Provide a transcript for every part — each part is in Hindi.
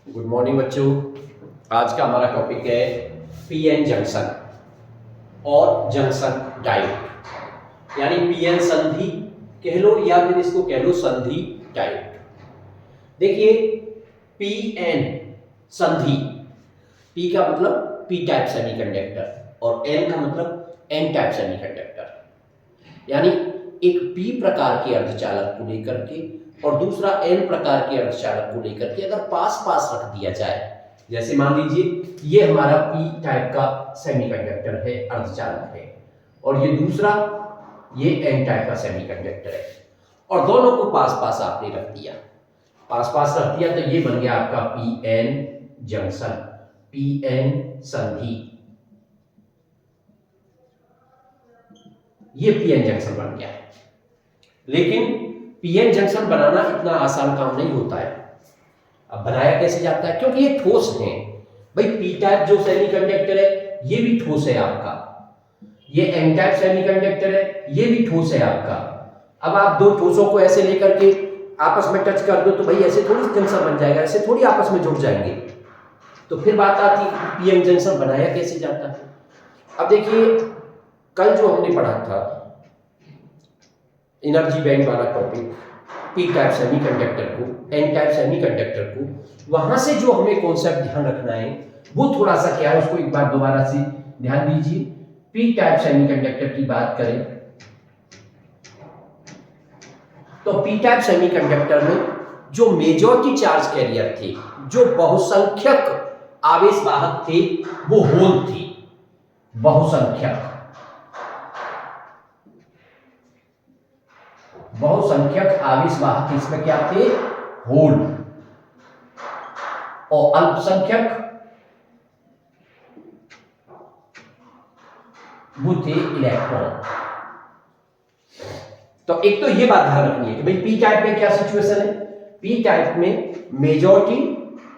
गुड मॉर्निंग बच्चों। आज का हमारा टॉपिक है पीएन जंक्शन और जंक्शन डायोड, यानी पीएन संधि कह लो या फिर इसको कह लो संधि डायोड। देखिए, पीएन संधि, पी का मतलब पी टाइप सेमीकंडक्टर और एन का मतलब एन टाइप सेमीकंडक्टर, यानी एक पी प्रकार के अर्धचालक को लेकर के और दूसरा एन प्रकार के अर्धचालक को लेकर के अगर पास पास रख दिया जाए, जैसे मान लीजिए ये हमारा पी टाइप का सेमीकंडक्टर है, अर्धचालक है, और ये दूसरा ये एन टाइप का सेमीकंडक्टर है, और दोनों को पास पास आपने रख दिया, पास पास रख दिया, तो ये बन गया आपका P N junction, P N संधि, ये पीएन जंक्शन बन गया। लेकिन पीएन जंक्शन बनाना इतना आसान काम नहीं होता है। अब बनाया कैसे जाता है, क्योंकि ये ठोस है भाई। पी टाइप जो सेमीकंडक्टर है ये भी ठोस है आपका, ये एन टाइप सेमीकंडक्टर है ये भी ठोस है आपका। अब आप दो ठोसों को ऐसे लेकर के आपस में टच कर दो तो भाई ऐसे थोड़ी जंक्शन बन जाएगा, ऐसे थोड़ी आपस में जुड़ जाएंगे। तो फिर बात आती है पीएन जंक्शन बनाया कैसे जाता है। अब देखिए, कल जो हमने पढ़ा था एनर्जी बैंड वाला टॉपिक, पी टाइप सेमीकंडक्टर को एन टाइप सेमीकंडक्टर को, वहां से जो हमें कॉन्सेप्ट ध्यान रखना है वो थोड़ा सा क्या है, उसको एक बार दोबारा से ध्यान दीजिए। पी टाइप सेमीकंडक्टर की बात करें तो पी टाइप सेमीकंडक्टर में जो मेजॉरिटी चार्ज कैरियर थे, जो बहुसंख्यक आवेशवाहक थे, वो होल थे। बहुसंख्यक आवेशवाहक इसमें क्या थे, होल, और अल्पसंख्यक वो थे इलेक्ट्रॉन। तो एक तो ये बात ध्यान रखनी है कि भाई पी टाइप में क्या सिचुएशन है, पी टाइप में मेजॉरिटी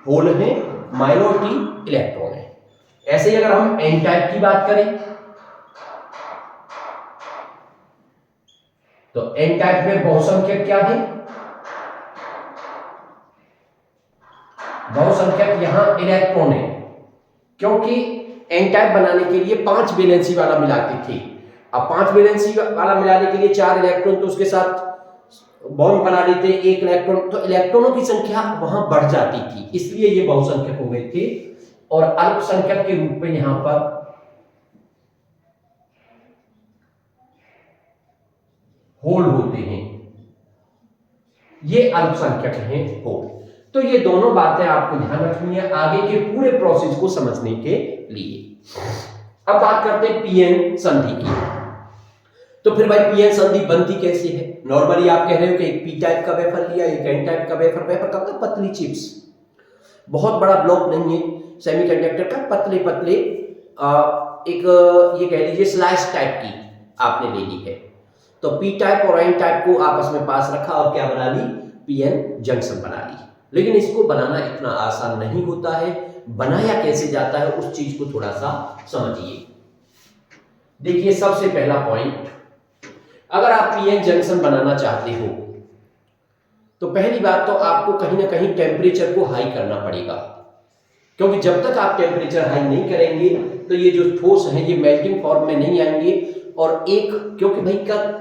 होल है, माइनॉरिटी इलेक्ट्रॉन है। ऐसे ही अगर हम एन टाइप की बात करें तो एन टाइप में बहुसंख्यक क्या है, बहुसंख्यक यहां इलेक्ट्रॉन है, क्योंकि एन टाइप बनाने के लिए 5 वैलेंसी वाला मिलाते थे। अब 5 वैलेंसी वाला मिलाने के लिए 4 इलेक्ट्रॉन तो उसके साथ बॉन्ड बना लेते, 1 इलेक्ट्रॉन, तो इलेक्ट्रॉनों की संख्या वहां बढ़ जाती थी, इसलिए ये बहुसंख्यक हो गए थे। और अल्पसंख्यक के रूप में यहां पर होल होते हैं, ये अल्पसंख्यक हैं होल। तो ये दोनों बातें आपको ध्यान रखनी है आगे के पूरे प्रोसेस को समझने के लिए। अब बात करते हैं पीएन संधि की। तो फिर भाई पीएन संधि बनती कैसे है। नॉर्मली आप कह रहे हो कि एक पी टाइप का वेफर लिया, एक एन टाइप का वेफर, वेफर का मतलब पतली चिप्स, बहुत बड़ा ब्लॉक नहीं है सेमीकंडक्टर का, पतले पतले एक ये कह लीजिए स्लाइस टाइप की आपने ले ली है। तो पी टाइप और एन टाइप को आपस में पास रखा और क्या बना ली, पीएन जंक्शन बना ली। लेकिन इसको बनाना इतना आसान नहीं होता है, बनाया कैसे जाता है उस चीज को थोड़ा सा समझिए। देखिए, सबसे पहला पॉइंट, अगर आप पीएन जंक्शन बनाना चाहते हो तो पहली बात तो आपको कहीं ना कहीं टेम्परेचर को हाई करना पड़ेगा, क्योंकि जब तक आप टेम्परेचर हाई नहीं करेंगे तो ये जो ठोस हैं ये मेल्टिंग फॉर्म में नहीं आएंगे। और एक, क्योंकि भाई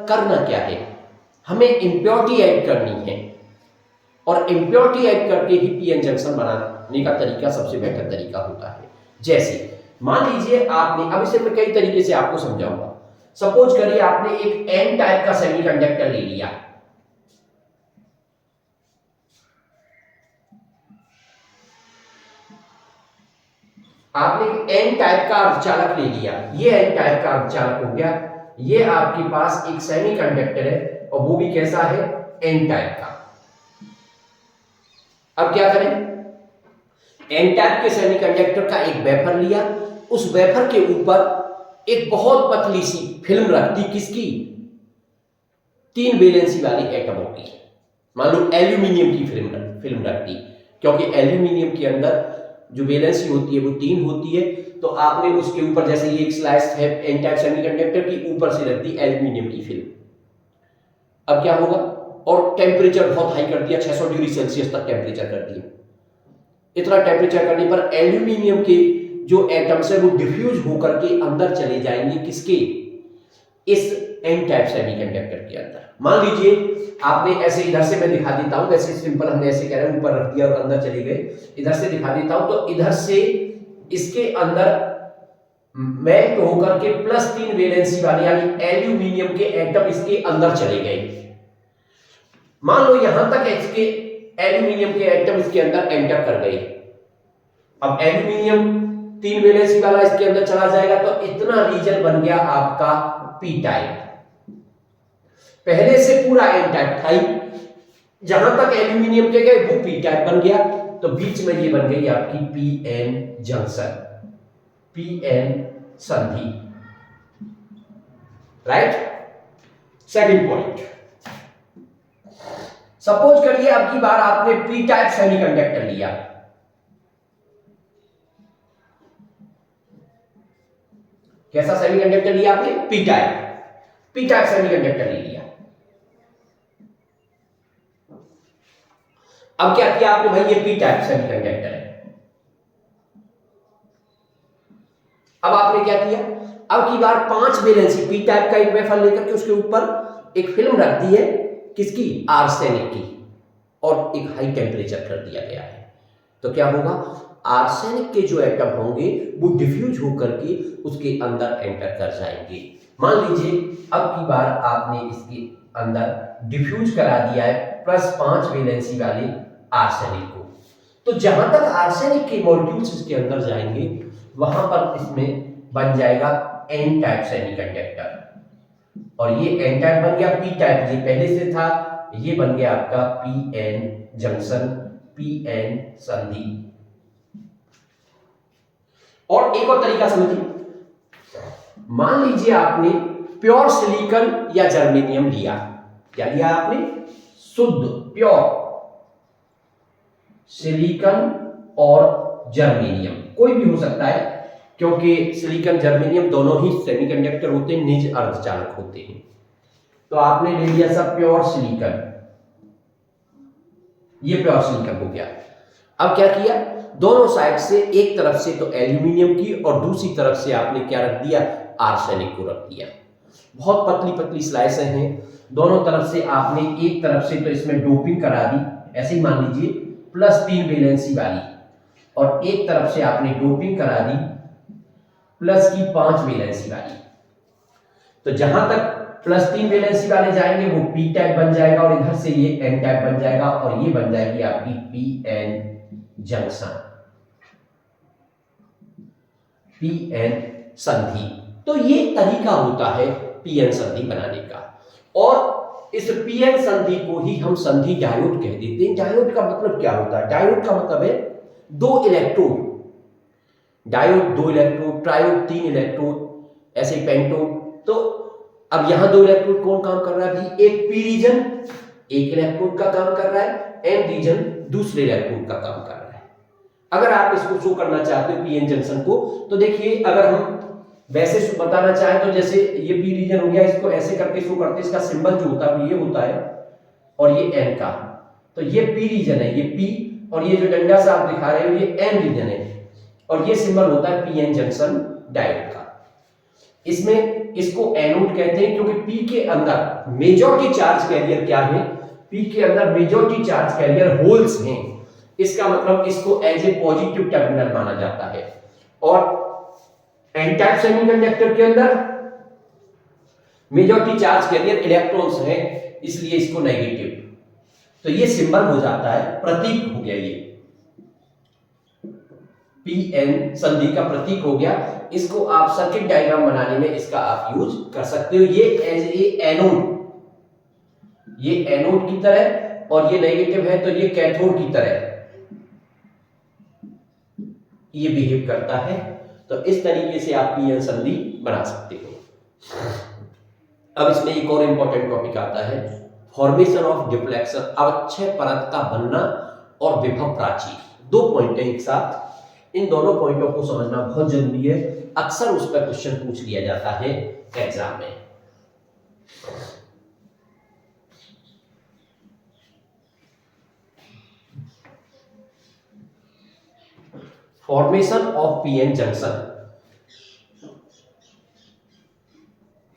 करना क्या है, हमें इंप्योरिटी ऐड करनी है, और इंप्योरिटी ऐड करके ही पीएन जंक्शन बनाने का तरीका सबसे बेहतर तरीका होता है। जैसे मान लीजिए आपने, अब इसे मैं कई तरीके से आपको समझाऊंगा। सपोज करिए आपने एक एन टाइप का सेमीकंडक्टर ले लिया, आपने एन टाइप का अर्धचालक ले लिया, ये एन टाइप का अर्धचालक हो गया, ये आपके पास एक सेमीकंडक्टर है और वो भी कैसा है, एन टाइप का। अब क्या करें, एन टाइप के सेमीकंडक्टर का एक वेफर लिया, उस वेफर के ऊपर एक बहुत पतली सी फिल्म रख दी, किसकी, 3 वैलेंसी वाली एटमों की, मान लो एल्यूमिनियम की फिल्म रख दी, क्योंकि एल्यूमिनियम के अंदर जो वैलेंसी होती है वो 3 होती है। तो आपने उसके ऊपर, जैसे ये एक स्लाइस है एन टाइप सेमीकंडक्टर की, ऊपर से रख दी एल्यूमिनियम की फिल्म। अब क्या होगा, और टेम्परेचर बहुत हाई कर दिया, 600 डिग्री सेल्सियस तक टेम्परेचर कर दिया। इतना टेम्परेचर करने पर एल्यूमिनियम के जो एटम्स है वो डिफ्यूज होकर के अंदर चले जाएंगे, किसके, इस एन टाइप सेमीकंडक्टर के अंदर। मान लीजिए आपने ऐसे, इधर से मैं दिखा देता हूं, वैसे सिंपल हमने ऐसे कह रहे हैं ऊपर रख दिया और अंदर चले गए, इधर से दिखा देता हूं। तो इधर से इसके अंदर मेल्ट होकर के +3 वैलेंसी वाले यानी एल्यूमिनियम के एटम इसके अंदर चले गए। मान लो यहां तक इसके एल्यूमिनियम के एटम इसके अंदर एंटर कर गए। अब एल्यूमिनियम 3 वैलेंसी वाला इसके अंदर चला जाएगा तो इतना रीजन बन गया आपका पी टाइप। पहले से पूरा एन टाइप था, जहां तक एल्यूमिनियम के गए वो पी टाइप बन गया, तो बीच में ये बन गई आपकी P N junction, P N संधि, राइट। सेकंड पॉइंट, सपोज करिए अब की बार आपने पी टाइप सेमीकंडक्टर लिया, कैसा सेमीकंडक्टर लिया आपने, पी टाइप सेमीकंडक्टर ले लिया। अब क्या किया आपने, भाई ये पी टाइप सेमीकंडक्टर है। अब आपने क्या किया, अब की बार 5 वैलेंसी पी टाइप का एक वेफर लेकर के उसके ऊपर एक फिल्म रख दी है, किसकी, आर्सेनिक की, और एक हाई टेम्परेचर कर दिया गया है। तो क्या होगा, आर्सेनिक के जो एटम होंगे वो डिफ्यूज होकर के उसके अंदर एंटर कर जाएंगे। मान लीजिए अब की बार आपने इसके अंदर डिफ्यूज करा दिया है +5 वैलेंसी वाले आर्सेनिक को, तो जहां तक आर्सेनिक के मॉलिक्यूल्स इसके अंदर जाएंगे वहां पर इसमें बन जाएगा एन टाइप सेमीकंडक्टर, और ये एन टाइप बन गया पी टाइप, ये पहले से था, ये बन गया आपका P N junction, P N संधि। और एक और तरीका समझिए, मान लीजिए आपने प्योर सिलिकॉन या जर्मेनियम लिया, क्या लिया आपने, शुद्ध प्योर सिलिकॉन और जर्मेनियम, कोई भी हो सकता है, क्योंकि सिलिकॉन जर्मेनियम दोनों ही सेमीकंडक्टर होते हैं, निज अर्धचालक होते हैं। तो आपने ले लिया सब प्योर सिलिकॉन, ये प्योर सिलिकॉन हो गया। अब क्या किया, दोनों साइड से, एक तरफ से तो एल्यूमिनियम की और दूसरी तरफ से आपने क्या रख दिया, आर्सेनिक को रख दिया। बहुत पतली पतली स्लाइसें हैं, दोनों तरफ से आपने, एक तरफ से तो इसमें डोपिंग करा दी, ऐसे ही मान लीजिए +3 वैलेंसी वाली, और एक तरफ से आपने डोपिंग करा दी +5 वैलेंसी वाली। तो जहां तक +3 वैलेंसी वाले जाएंगे वो पी टाइप बन जाएगा, और इधर से ये एन टाइप बन जाएगा, और ये बन जाएगी आपकी P N junction, P N संधि। तो ये तरीका होता है पी एन संधि बनाने का, और इस पी एन संधि को ही हम संधि डायोड कह देते हैं। डायोड का मतलब क्या होता है, डायोड का मतलब है 2 electrode, diode 2 electrode, triode 3 electrode, ऐसे पेंटोड। तो अब यहां 2 इलेक्ट्रोड कौन काम कर रहा है भाई, एक पी रीजन एक इलेक्ट्रोड का काम कर रहा है, एन रीजन दूसरे इलेक्ट्रोड का काम कर रहा है। अगर आप इसको शो करना चाहते हो पीएन जंक्शन को, तो देखिए अगर हम वैसे बताना चाहें तो जैसे ये पी रीजन हो गया, इसको ऐसे करके शो करते हैं, इसका सिंबल जो होता है ये होता है, और ये एन का, तो ये पी रीजन है, ये पी, और ये जो डंडा से आप दिखा रहे हो ये एन रीजन है, और ये सिंबल होता है पीएन जंक्शन डायोड का। इसमें इसको एनोड कहते हैं क्योंकि पी के अंदर मेजॉरिटी चार्ज कैरियर क्या है, पी के अंदर मेजॉरिटी चार्ज कैरियर होल्स हैं, इसका मतलब इसको एज ए पॉजिटिव टर्मिनल माना जाता है। और एन टाइप सेमीकंडक्टर के अंदर मेजॉरिटी चार्ज कैरियर इलेक्ट्रॉन्स हैं, इसलिए इसको नेगेटिव। तो ये सिंबल हो जाता है, प्रतीक हो गया, ये पीएन संधि का प्रतीक हो गया। इसको आप सर्किट डायग्राम बनाने में इसका आप यूज कर सकते हो। ये एज ए एनोड, ये एनोड की तरह, और ये नेगेटिव है तो ये कैथोड की तरह ये बिहेव करता है। तो इस तरीके से आप पीएन संधि बना सकते हो। अब इसमें एक और इंपॉर्टेंट टॉपिक आता है, फॉर्मेशन ऑफ डिफ्लेक्शन, अवक्षय परत का बनना और विभव प्राचीर। 2 पॉइंट है एक साथ, इन दोनों पॉइंटों को समझना बहुत जरूरी है, अक्सर उस पर क्वेश्चन पूछ लिया जाता है एग्जाम में। Formation of PN junction,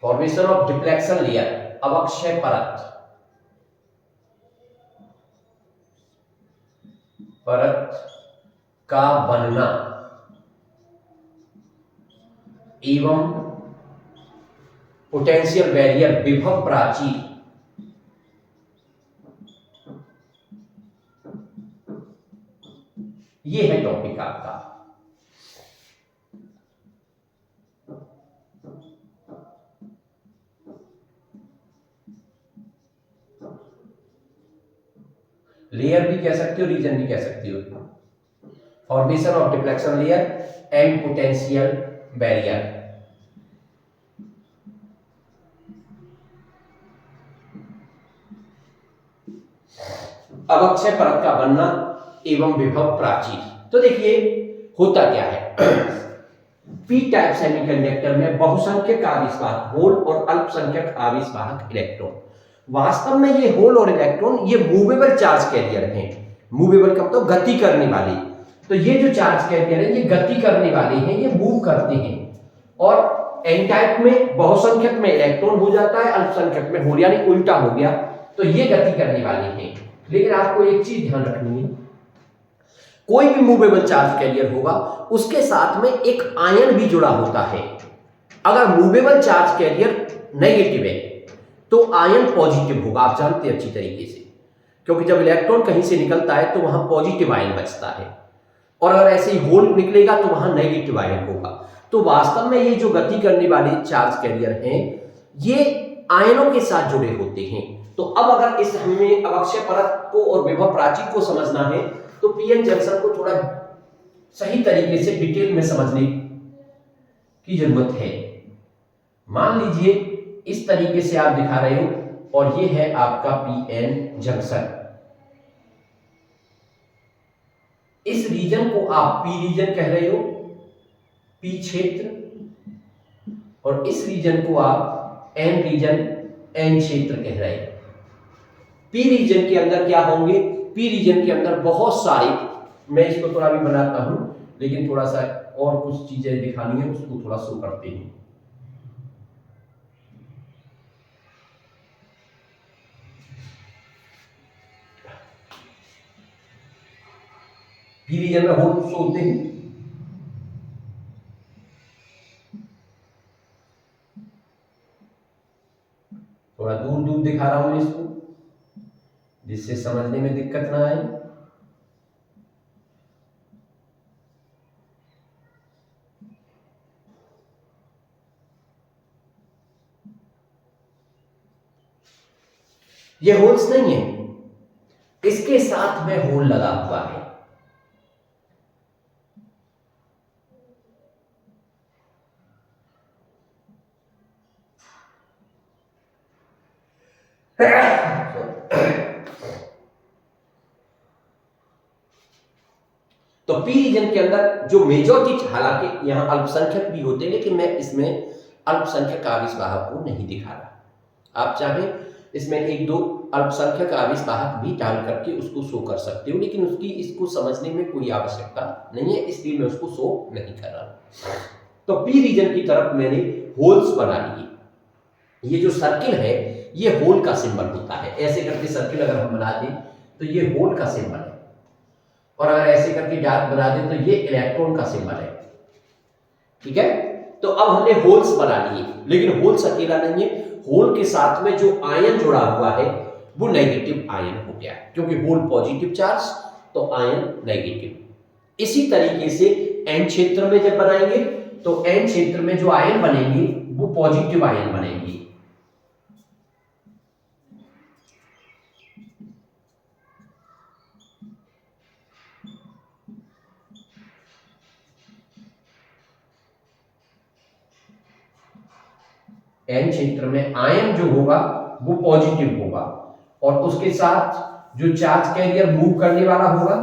formation of depletion layer, अवक्षय परत, परत का बनना एवं पोटेंशियल बैरियर, विभव प्राचीर, ये है टॉपिक आपका। लेयर भी कह सकते हो, रीजन भी कह सकते हो। Formation of depletion layer and potential barrier. अवक्षय परत का बनना एवं विभव प्राचीर। तो देखिए होता क्या है, पी टाइप सेमीकंडक्टर में बहुसंख्यक आवेशवाहक होल और अल्पसंख्यक आवेशवाहक इलेक्ट्रॉन। वास्तव में ये होल और इलेक्ट्रॉन ये मूवेबल चार्ज कैरियर हैं। मूवेबल का मतलब गति करने वाले। तो ये जो चार्ज कैरियर है ये गति करने वाले हैं, ये मूव करते हैं। और एन टाइप में बहुसंख्यक में इलेक्ट्रॉन हो जाता है, अल्पसंख्यक में होल, यानी उल्टा हो गया। तो ये गति करने वाले हैं। लेकिन आपको एक चीज ध्यान रखनी है, कोई भी मूवेबल चार्ज कैरियर होगा उसके साथ में एक आयन भी जुड़ा होता है। अगर मूवेबल चार्ज कैरियर नेगेटिव है तो आयन पॉजिटिव होगा, आप जानते हैं अच्छी तरीके से, क्योंकि जब इलेक्ट्रॉन कहीं से निकलता है तो वहां पॉजिटिव आयन बचता है, और अगर ऐसे ही होल निकलेगा तो वहां नेगेटिव आयन होगा। तो वास्तव में ये जो गति करने वाले चार्ज कैरियर हैं ये आयनों के साथ जुड़े होते हैं। तो अब अगर इस हमें अवक्षय परत को और विभव प्राचीर को समझना है तो पीएन जंक्शन को थोड़ा सही तरीके से डिटेल में समझने की जरूरत है। मान लीजिए इस तरीके से आप दिखा रहे हो और ये है आपका पीएन जंक्शन। इस रीजन को आप पी रीजन कह रहे हो, पी क्षेत्र, और इस रीजन को आप एन रीजन, एन क्षेत्र कह रहे हैं। पी रीजन के अंदर क्या होंगे, पी रीजन के अंदर बहुत सारे, मैं इसको थोड़ा भी बनाता हूं लेकिन थोड़ा सा और कुछ चीजें दिखानी है, उसको थोड़ा शो करते हैं। पी रीजन में होल शो होते हैं। थोड़ा दूर दूर दिखा रहा हूं इसको जिससे समझने में दिक्कत ना आए। ये होल्स नहीं है, इसके साथ में होल लगा हुआ है। तो पी रीजन के अंदर जो मेजॉरिटी, हालांकि यहां अल्पसंख्यक भी होते हैं लेकिन मैं इसमें अल्पसंख्यक आवेशवाहक को नहीं दिखा रहा। आप चाहें इसमें एक दो अल्पसंख्यक आवेशवाहक भी डाल करके उसको शो कर सकते हो, लेकिन उसकी इसको समझने में कोई आवश्यकता नहीं है, इसलिए मैं उसको शो नहीं कर रहा। तो पी रीजन की तरफ मैंने होल्स बना लिए। ये जो सर्किल है ये होल का सिंबल होता है। ऐसे करके सर्किल अगर हम बना दें तो ये होल का सिंबल है, और अगर ऐसे करके डार्क बना दें तो ये इलेक्ट्रॉन का सिंबल है। ठीक है, तो अब हमने होल्स बना लिए, लेकिन होल्स अकेला नहीं है, होल के साथ में जो आयन जुड़ा हुआ है वो नेगेटिव आयन हो गया, क्योंकि होल पॉजिटिव चार्ज तो आयन नेगेटिव। इसी तरीके से एन क्षेत्र में जब बनाएंगे तो एन क्षेत्र में जो आयन बनेंगे वो पॉजिटिव आयन बनेंगे। एन क्षेत्र में आयन जो होगा वो पॉजिटिव होगा, और उसके साथ जो चार्ज कैरियर मूव करने वाला होगा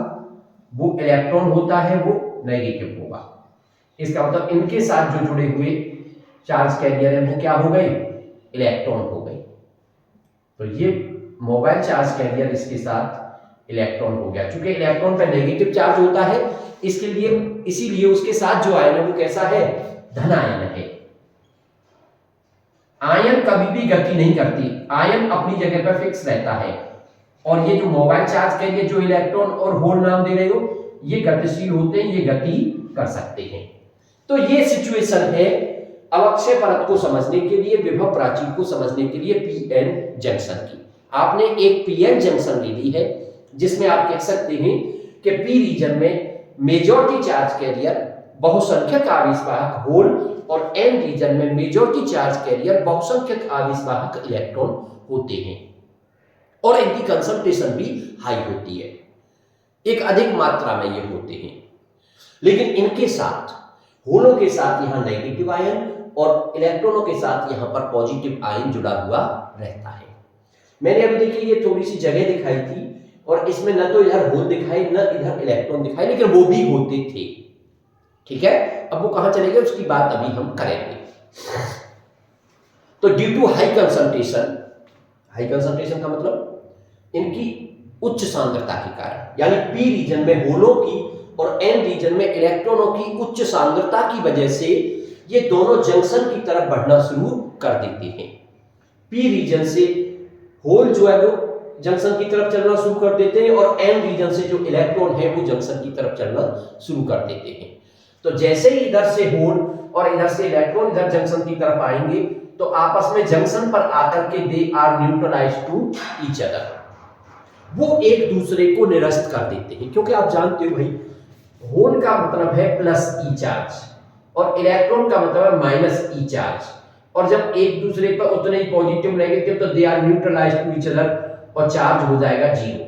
वो इलेक्ट्रॉन होता है, वो नेगेटिव होगा। इसका मतलब इनके साथ जो जुड़े हुए चार्ज कैरियर है वो क्या हो गए, इलेक्ट्रॉन हो गए। तो ये मोबाइल चार्ज कैरियर इसके साथ इलेक्ट्रॉन हो गया। चूंकि इलेक्ट्रॉन पे नेगेटिव चार्ज होता है, इसके लिए इसीलिए उसके साथ जो आयन है वो कैसा है, धन आयन है। आयन कभी भी गति नहीं करती, आयन अपनी जगह पर फिक्स रहता है। और ये जो मोबाइल चार्ज के लिए जो इलेक्ट्रॉन और होल नाम दे रहे हो, ये गतिशील होते हैं, ये गति कर सकते हैं। तो ये सिचुएशन है अवक्षय परत को समझने के लिए, विभव प्राचीर को समझने के लिए पीएन जंक्शन की। आपने एक पीएन जंक्शन ले ली है जिसमें आप कह सकते हैं कि पी रीजन में मेजॉरिटी चार्ज कैरियर बहुसंख्यक आवेशवाहक होल और एन रीजन में मेजॉरिटी चार्ज कैरियर बहुसंख्यक आवेशवाहक इलेक्ट्रॉन होते हैं और इनकी कंसंट्रेशन भी हाई होती है, एक अधिक मात्रा में ये होते हैं। लेकिन इनके साथ होलों के साथ यहां नेगेटिव आयन और इलेक्ट्रॉनों के साथ यहां पर पॉजिटिव आयन जुड़ा हुआ रहता है। मैंने अभी देखिए ये थोड़ी सी जगह दिखाई थी और इसमें न तो इधर होल दिखाई न इधर इलेक्ट्रॉन दिखाई, लेकिन वो भी होते थे। ठीक है, अब वो कहां चले गए उसकी बात अभी हम करेंगे। तो due to high concentration, high concentration का मतलब इनकी उच्च सांद्रता के कारण, यानी पी रीजन में होलों की और एन रीजन में इलेक्ट्रॉनों की उच्च सांद्रता की वजह से ये दोनों जंक्शन की तरफ बढ़ना शुरू कर देते हैं। पी रीजन से होल जो है वो जंक्शन की तरफ चलना शुरू कर देते हैं और एन रीजन से जो इलेक्ट्रॉन है वो जंक्शन की तरफ चलना शुरू कर देते हैं। तो जैसे ही इधर से होल और इधर से इलेक्ट्रॉन इधर जंक्शन की तरफ आएंगे तो आपस में जंक्शन पर आकर के they are neutralised to each other, वो एक दूसरे को निरस्त कर देते हैं। क्योंकि आप जानते हो भाई, होल का मतलब है प्लस ई चार्ज और इलेक्ट्रॉन का मतलब है माइनस ई चार्ज, और जब एक दूसरे पर उतने ही पॉजिटिव नेगेटिव तो they are neutralised to each other और चार्ज हो जाएगा 0।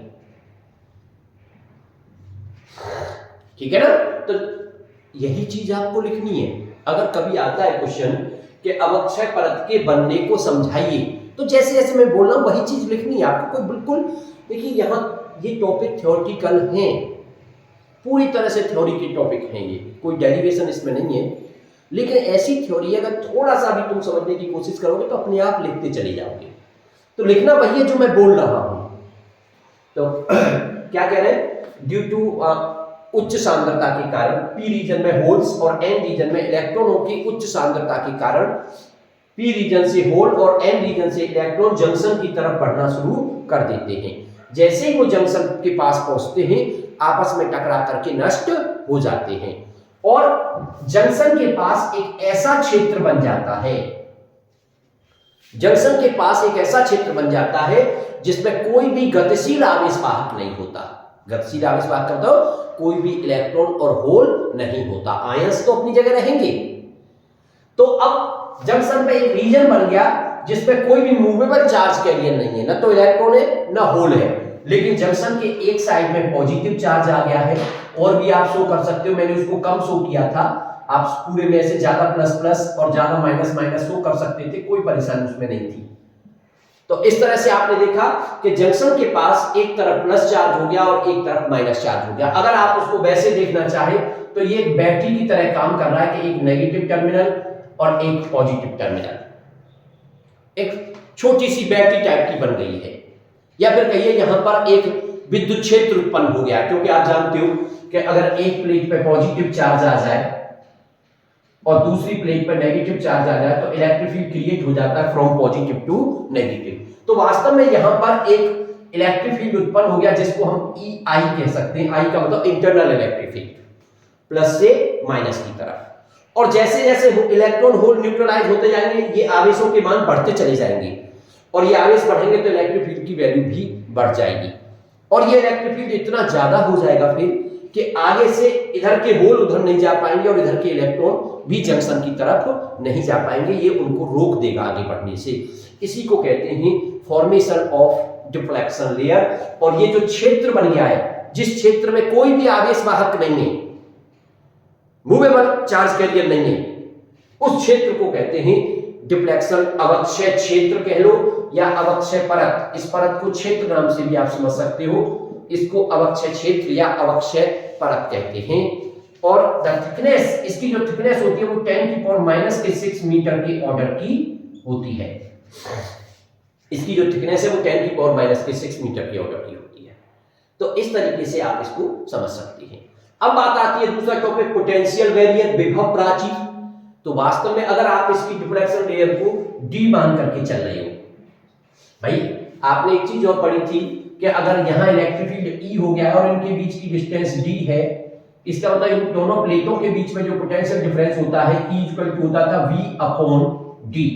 ठीक है ना, तो यही चीज आपको लिखनी है। अगर कभी आता है क्वेश्चन कि अवक्षय परत के बनने को समझाइए, तो जैसे जैसे मैं बोल रहा हूं वही चीज लिखनी है आपको। कोई बिल्कुल देखिए, यहां ये टॉपिक थ्योरेटिकल हैं, पूरी तरह से थ्योरी के टॉपिक हैं, ये कोई डेरिवेशन इसमें नहीं है। लेकिन ऐसी थ्योरी अगर थोड़ा सा भी तुम समझने की कोशिश करोगे तो अपने आप लिखते चले जाओगे। तो लिखना वही है जो मैं बोल रहा हूं। तो क्या कह रहे हैं, ड्यू टू उच्च सांद्रता के कारण, पी रीजन में होल्स और एन रीजन में इलेक्ट्रॉनों की उच्च सांद्रता के कारण पी रीजन से होल और एन रीजन से इलेक्ट्रॉन जंक्शन की तरफ बढ़ना शुरू कर देते हैं। जैसे ही वो जंक्शन के पास पहुंचते हैं आपस में टकरा करके नष्ट हो जाते हैं और जंक्शन के पास एक ऐसा क्षेत्र बन जाता है, जंक्शन के पास एक ऐसा क्षेत्र बन जाता है जिसमें कोई भी गतिशील आवेशवाहक नहीं होता। गतिशील आवेशवाहक का मतलब कोई भी इलेक्ट्रॉन और होल नहीं होता, आयंस तो अपनी जगह रहेंगे। तो अब जंक्शन पे एक रीजन बन गया जिसमें कोई भी मूवेबल चार्ज कैरियर नहीं है, ना तो इलेक्ट्रॉन है ना होल है, लेकिन जंक्शन के एक साइड में पॉजिटिव चार्ज आ गया है। और भी आप शो कर सकते हो, मैंने उसको कम शो किया था, आप पूरे में से ज्यादा प्लस प्लस और ज्यादा माइनस माइनस शो कर सकते थे, कोई परेशानी उसमें नहीं थी। तो इस तरह से आपने देखा कि जंक्शन के पास एक तरफ प्लस चार्ज हो गया और एक तरफ माइनस चार्ज हो गया। अगर आप उसको वैसे देखना चाहे तो ये एक बैटरी की तरह काम कर रहा है कि एक नेगेटिव टर्मिनल और एक पॉजिटिव टर्मिनल, एक छोटी सी बैटरी टाइप की बन गई है। या फिर कहिए यहां पर एक विद्युत क्षेत्र उत्पन्न हो गया, क्योंकि आप जानते हो कि अगर एक प्लेट पे पॉजिटिव चार्ज आ जाए और दूसरी प्लेट पर नेगेटिव चार्ज आ जाए तो इलेक्ट्रिक फील्ड क्रिएट हो जाता है फ्रॉम पॉजिटिव टू नेगेटिव। तो वास्तव में यहां पर एक इलेक्ट्रिक फील्ड उत्पन्न हो गया जिसको हम ई आई कह सकते हैं। आई का मतलब इंटरनल इलेक्ट्रिक फील्ड, प्लस से माइनस की तरफ। और जैसे जैसे इलेक्ट्रॉन होल न्यूट्रलाइज होते जाएंगे ये आवेशों के मान बढ़ते चले जाएंगे और ये आवेश बढ़ेंगे तो इलेक्ट्रिक फील्ड की वैल्यू भी बढ़ जाएगी और ये इलेक्ट्रिक फील्ड इतना ज्यादा हो जाएगा फिर कि आगे से इधर के होल उधर नहीं जा पाएंगे और इधर के इलेक्ट्रॉन भी जंक्शन की तरफ नहीं जा पाएंगे, ये उनको रोक देगा आगे बढ़ने से। इसी को कहते हैं फॉर्मेशन ऑफ डिफ्लेक्शन लेयर। और ये जो क्षेत्र बन गया है, जिस क्षेत्र में कोई भी आवेशवाहक नहीं है, मूवेबल चार्ज कैरियर नहीं है, उस क्षेत्र को कहते हैं डिफ्लेक्शन। अवक्षय क्षेत्र कह लो या अवक्षय परत, इस परत को क्षेत्र नाम से भी आप समझ सकते हो, इसको अवक्षय क्षेत्र या अवक्षय परत कहते हैं। और द थिकनेस, इसकी जो थिकनेस होती है वो 10⁻⁻6 मीटर के ऑर्डर की होती है। इसकी जो थिकनेस है वो 10⁻⁻6 मीटर के ऑर्डर की होती है। तो इस तरीके से आप इसको समझ सकते हैं। अब बात आती है दूसरा टॉपिक, पोटेंशियल बैरियर, विभव प्राचीर। तो वास्तव में अगर आप इसकी डिफ्लेक्शन लेयर को डी मान करके चल रहे हो, भाई आपने एक चीज और पढ़ी थी कि अगर यहां इलेक्ट्रिक फील्ड ई हो गया और इनके बीच की डिस्टेंस डी है, इसका मतलब इन दोनों प्लेटों के बीच में जो पोटेंशियल डिफरेंस होता है E इक्वल टू होता था V अपॉन D।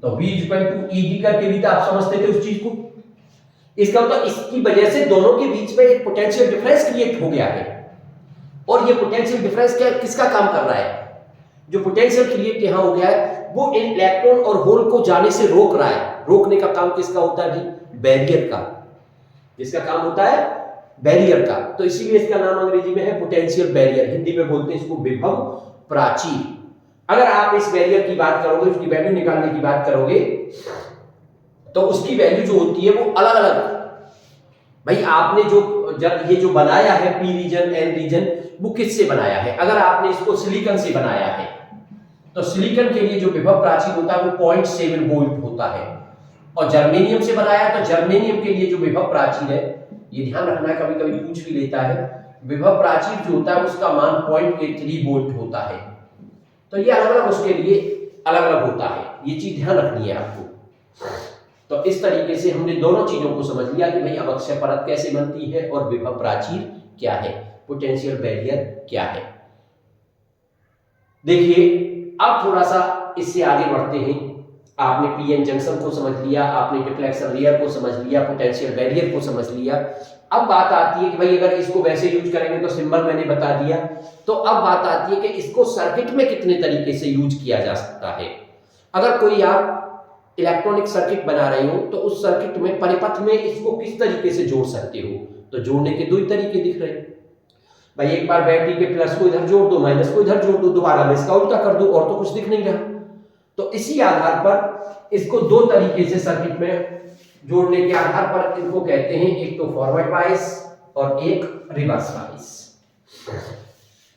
तो V इक्वल टू ED करके भी तो आप समझते थे उस चीज को। इसका मतलब इसकी वजह से दोनों के बीच में एक पोटेंशियल डिफरेंस क्रिएट हो गया है। और ये पोटेंशियल डिफरेंस क्या किसका काम कर रहा है? जो पोटेंशियल क्रिएट यहां हो गया है वो इलेक्ट्रॉन और होल को जाने से रोक रहा है। रोकने का काम किसका होता है भाई? बैरियर का। जिसका काम होता है बैरियर का, तो इसीलिए इसका नाम अंग्रेजी में है पोटेंशियल बैरियर, हिंदी में बोलते हैं इसको विभव प्राचीर। अगर आप इस बैरियर की बात करोगे, उसकी वैल्यू निकालने की बात करोगे, तो उसकी वैल्यू जो होती है वो अलग अलग। भाई आपने ये जो बनाया है पी रीजन एन रीजन, वो किससे बनाया है? अगर आपने इसको सिलिकॉन से बनाया है तो सिलिकॉन के लिए जो विभव प्राचीर होता है वो 0.7 वोल्ट होता है। और जर्मेनियम से बनाया तो जर्मेनियम के लिए जो विभव प्राचीर है, ये ध्यान रखना, कभी कभी पूछ भी लेता है, विभव प्राचीर जो होता है उसका मान 0.83 वोल्ट होता है। तो ये अलग अलग उसके लिए अलग अलग होता है, ये चीज ध्यान रखनी है आपको। तो इस तरीके से हमने दोनों चीजों को समझ लिया कि भाई अवक्षय परत कैसे बनती है और विभव प्राचीर क्या है, पोटेंशियल बैरियर क्या है। देखिए अब थोड़ा सा इससे आगे बढ़ते हैं। आपने पीएन जंक्शन को समझ लिया, आपने डिफ्लेक्शन लेयर को समझ लिया, पोटेंशियल बैरियर को समझ लिया। अब बात आती है कि भाई अगर इसको वैसे यूज करेंगे तो सिंबल मैंने बता दिया। तो अब बात आती है कि इसको सर्किट में कितने तरीके से यूज किया जा सकता है। अगर कोई आप इलेक्ट्रॉनिक सर्किट बना रहे हो तो उस सर्किट में परिपथ में इसको किस तरीके से जोड़ सकते हो, तो जोड़ने के दो ही तरीके दिख रहे हैं। भाई एक बार बैटरी के प्लस को इधर जोड़ दो, माइनस को इधर जोड़ दो, दोबारा मैं इसका उल्टा कर दो, और तो कुछ दिख नहीं रहा। तो इसी आधार पर इसको दो तरीके से सर्किट में जोड़ने के आधार पर इनको कहते हैं, एक तो फॉरवर्ड बायस और एक रिवर्स बायस।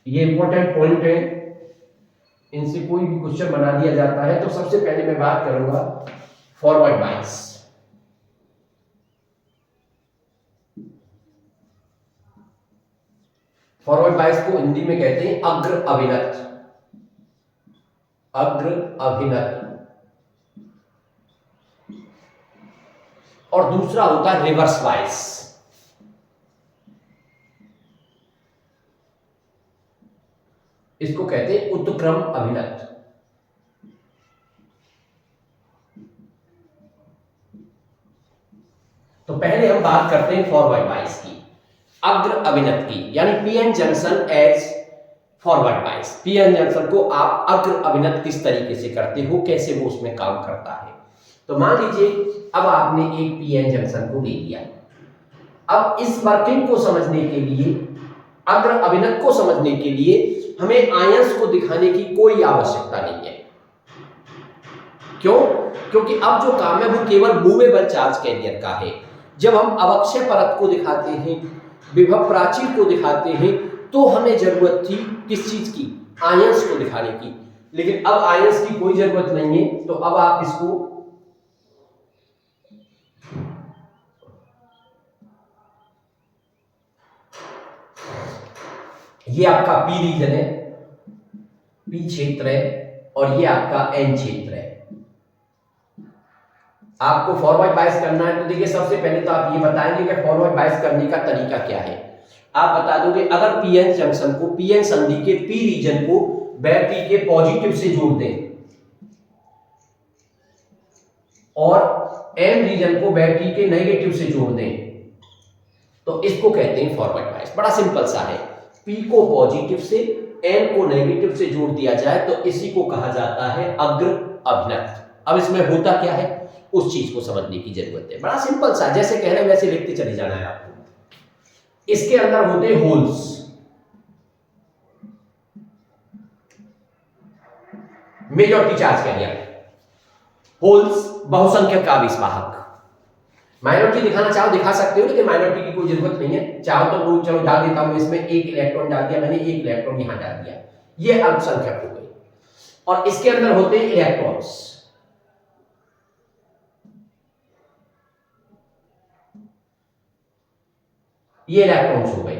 ये इंपॉर्टेंट पॉइंट है, इनसे कोई भी क्वेश्चन बना दिया जाता है। तो सबसे पहले मैं बात करूंगा फॉरवर्ड बायस। फॉरवर्ड बायस को हिंदी में कहते हैं अग्र अभिनत। अग्र अभिनत। और दूसरा होता है रिवर्स बायस। इसको कहते हैं उत्क्रम अभिनत। तो पहले हम बात करते हैं फॉरवर्ड बायस की, अग्र अभिनत की, यानी PN junction as forward bias. PN junction को आप अग्र अभिनत किस तरीके से करते हो, कैसे वो उसमें काम करता है। तो मान लीजिए अब आपने एक पीएन जंक्शन को ले लिया। अब इस वर्किंग को समझने के लिए, अग्र अभिनत को समझने के लिए हमें आयंस को दिखाने की कोई आवश्यकता नहीं है। क्यों? क्योंकि अब जो काम है वो केवल मूवेबल चार्ज कैरियर का है। जब हम अवक्षय परत को दिखाते हैं, विभव प्राचीर को दिखाते हैं, तो हमें जरूरत थी किस चीज की? आयंस को दिखाने की। लेकिन अब आयंस की कोई जरूरत नहीं है। तो अब आप इसको ये आपका पी रीजन है, पी क्षेत्र है, और ये आपका एन क्षेत्र है। आपको फॉरवर्ड बायस करना है तो देखिए सबसे पहले तो आप ये बताएंगे कि फॉरवर्ड बायस करने का तरीका क्या है। आप बता दोगे अगर पीएन जंक्शन को, पीएन संधि के पी रीजन को बैटरी के पॉजिटिव से जोड़ दें और एन रीजन को बैटरी के नेगेटिव से जोड़ दें, तो इसको कहते हैं फॉरवर्ड बायस। बड़ा सिंपल सा है, पी को पॉजिटिव से, एन को नेगेटिव से जोड़ दिया जाए तो इसी को कहा जाता है अग्र अभिनत। अब इसमें होता क्या है उस चीज को समझने की जरूरत है। बड़ा सिंपल सा, जैसे कह रहे हैं वैसे लिखते चले जाना है आपको। इसके अंदर होते हैं holes, majority charge carrier. Holes बहुसंख्यक आवेशवाहक। माइनॉरिटी दिखाना चाहो दिखा सकते हो, लेकिन माइनॉरिटी की कोई जरूरत नहीं है। चाहो तो लोग चलो डाल देता हूं, इसमें एक इलेक्ट्रॉन डाल दिया मैंने, एक इलेक्ट्रॉन यहां डाल दिया, ये अल्पसंख्यक हो गई। और इसके अंदर होते हैं इलेक्ट्रॉन्स। ये इलेक्ट्रॉन्स हो गए।